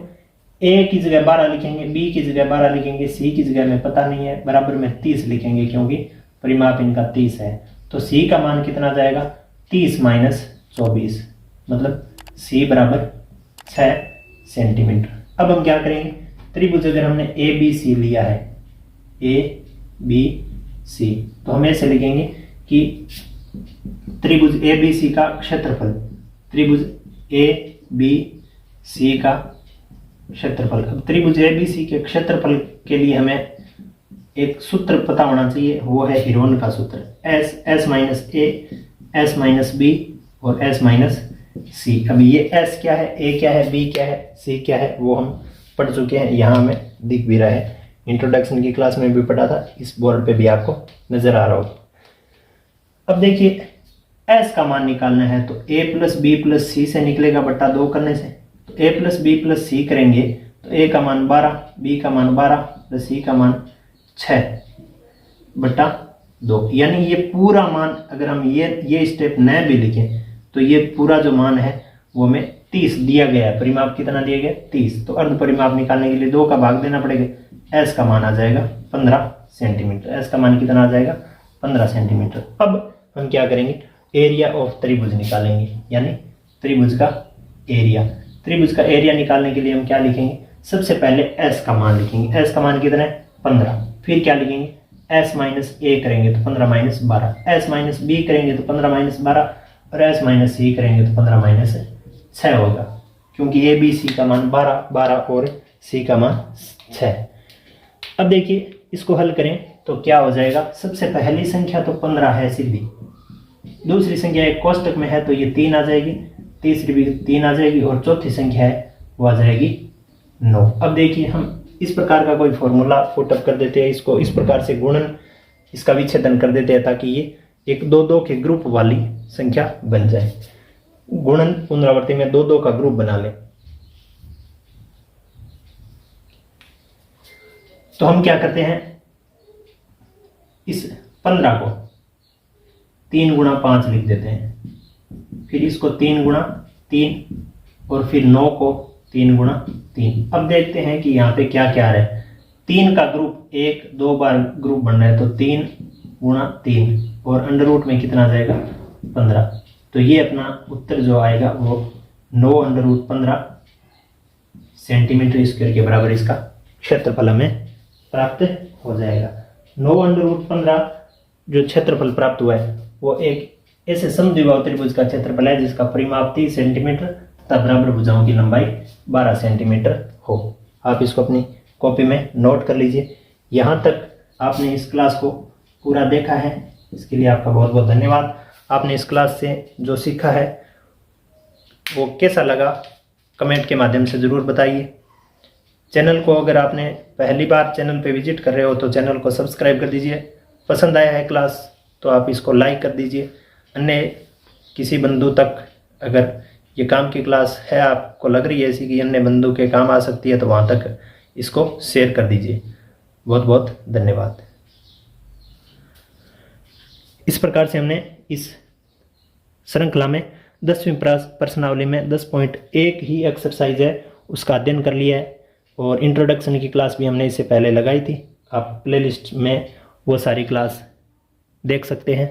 a की जगह 12 लिखेंगे, b की जगह 12 लिखेंगे, c की जगह में पता नहीं है, बराबर में 30 लिखेंगे क्योंकि परिमाप इनका 30 है। तो c का मान कितना जाएगा, 30 माइनस 24, मतलब c बराबर 6 सेंटीमीटर। अब हम क्या करेंगे, त्रिभुज अगर हमने ए बी सी लिया है, ए बी सी, तो हम ऐसे लिखेंगे कि त्रिभुज ए बी सी का क्षेत्रफल, त्रिभुज ए बी सी का क्षेत्रफल। अब त्रिभुज ए बी सी के क्षेत्रफल के लिए हमें एक सूत्र पता होना चाहिए, वो है हीरोन का सूत्र, एस माइनस ए, एस माइनस बी और एस माइनस सी। अभी ये एस क्या है, ए क्या है, बी क्या है, सी क्या है, वो हम पढ़ चुके हैं, यहाँ हमें दिख भी रहा है, इंट्रोडक्शन की क्लास में भी पढ़ा था, इस बोर्ड पे भी आपको नजर आ रहा होगा। अब देखिए एस का मान निकालना है, तो a प्लस बी प्लस सी से निकलेगा बट्टा 2 करने से, तो a प्लस बी प्लस सी करेंगे तो a का मान 12, b का मान 12 प्लस c का मान 6 बट्टा 2, यानी ये पूरा मान अगर हम ये स्टेप न भी लिखें तो ये पूरा जो मान है वो हमें 30 दिया गया है। परिमाप कितना दिया गया, 30। तो अर्ध परिमाप निकालने के लिए 2 का भाग देना पड़ेगा, s का मान आ जाएगा 15 सेंटीमीटर, s का मान कितना आ जाएगा 15 सेंटीमीटर। अब हम क्या करेंगे, एरिया ऑफ त्रिभुज निकालेंगे, यानी त्रिभुज का एरिया। त्रिभुज का एरिया निकालने के लिए हम क्या लिखेंगे, सबसे पहले s का मान लिखेंगे। s का मान कितना है 15। फिर क्या लिखेंगे s माइनस a करेंगे तो 15 माइनस 12, s माइनस b करेंगे तो 15 माइनस 12 और s माइनस c करेंगे तो 15 माइनस 6 होगा, क्योंकि a b c का मान 12 12 और c का मान 6। अब देखिए इसको हल करें तो क्या हो जाएगा, सबसे पहली संख्या तो 15 है सीधी, दूसरी संख्या एक कोष्टक में है तो ये 3 आ जाएगी, तीसरी भी 3 आ जाएगी और चौथी संख्या है वो आ जाएगी 9। अब देखिए हम इस प्रकार का कोई फॉर्मूला पुटअप कर देते हैं, इसको इस प्रकार से गुणन इसका विच्छेदन कर देते हैं ताकि ये एक 2 के ग्रुप वाली संख्या बन जाए। गुणन पुनरावृत्ति में 2 का ग्रुप बना लें। तो हम क्या करते हैं, इस 15 को 3 गुणा 5 लिख देते हैं, फिर इसको 3 गुणा 3 और फिर 9 को 3 गुणा 3। अब देखते हैं कि यहाँ पे क्या क्या आ रहा है। 3 का ग्रुप 1-2 बार ग्रुप बन रहा है तो 3 गुणा 3 और अंडर रूट में कितना आ जाएगा 15। तो ये अपना उत्तर जो आएगा वो 9 अंडर रूट 15 सेंटीमीटर स्क्वायर के बराबर इसका क्षेत्रफल हमें प्राप्त हो जाएगा। 9 अंडर रूट 15 जो क्षेत्रफल प्राप्त हुआ है वो एक ऐसे समद्विबाहु त्रिभुज का क्षेत्रफल है जिसका परिमाप 30 सेंटीमीटर तथा बराबर भुजाओं की लंबाई 12 सेंटीमीटर हो। आप इसको अपनी कॉपी में नोट कर लीजिए। यहाँ तक आपने इस क्लास को पूरा देखा है, इसके लिए आपका बहुत बहुत धन्यवाद। आपने इस क्लास से जो सीखा है वो कैसा लगा कमेंट के माध्यम से ज़रूर बताइए। चैनल को अगर आपने पहली बार चैनल पे विजिट कर रहे हो तो चैनल को सब्सक्राइब कर दीजिए। पसंद आया है क्लास तो आप इसको लाइक कर दीजिए। अन्य किसी बंधु तक अगर ये काम की क्लास है आपको लग रही है ऐसी कि अन्य बंधु के काम आ सकती है तो वहाँ तक इसको शेयर कर दीजिए। बहुत बहुत धन्यवाद। इस प्रकार से हमने इस श्रृंखला में 10वीं प्रश्नावली में 10.1 ही एक्सरसाइज है उसका अध्ययन कर लिया है और इंट्रोडक्शन की क्लास भी हमने इससे पहले लगाई थी। आप प्लेलिस्ट में वो सारी क्लास देख सकते हैं।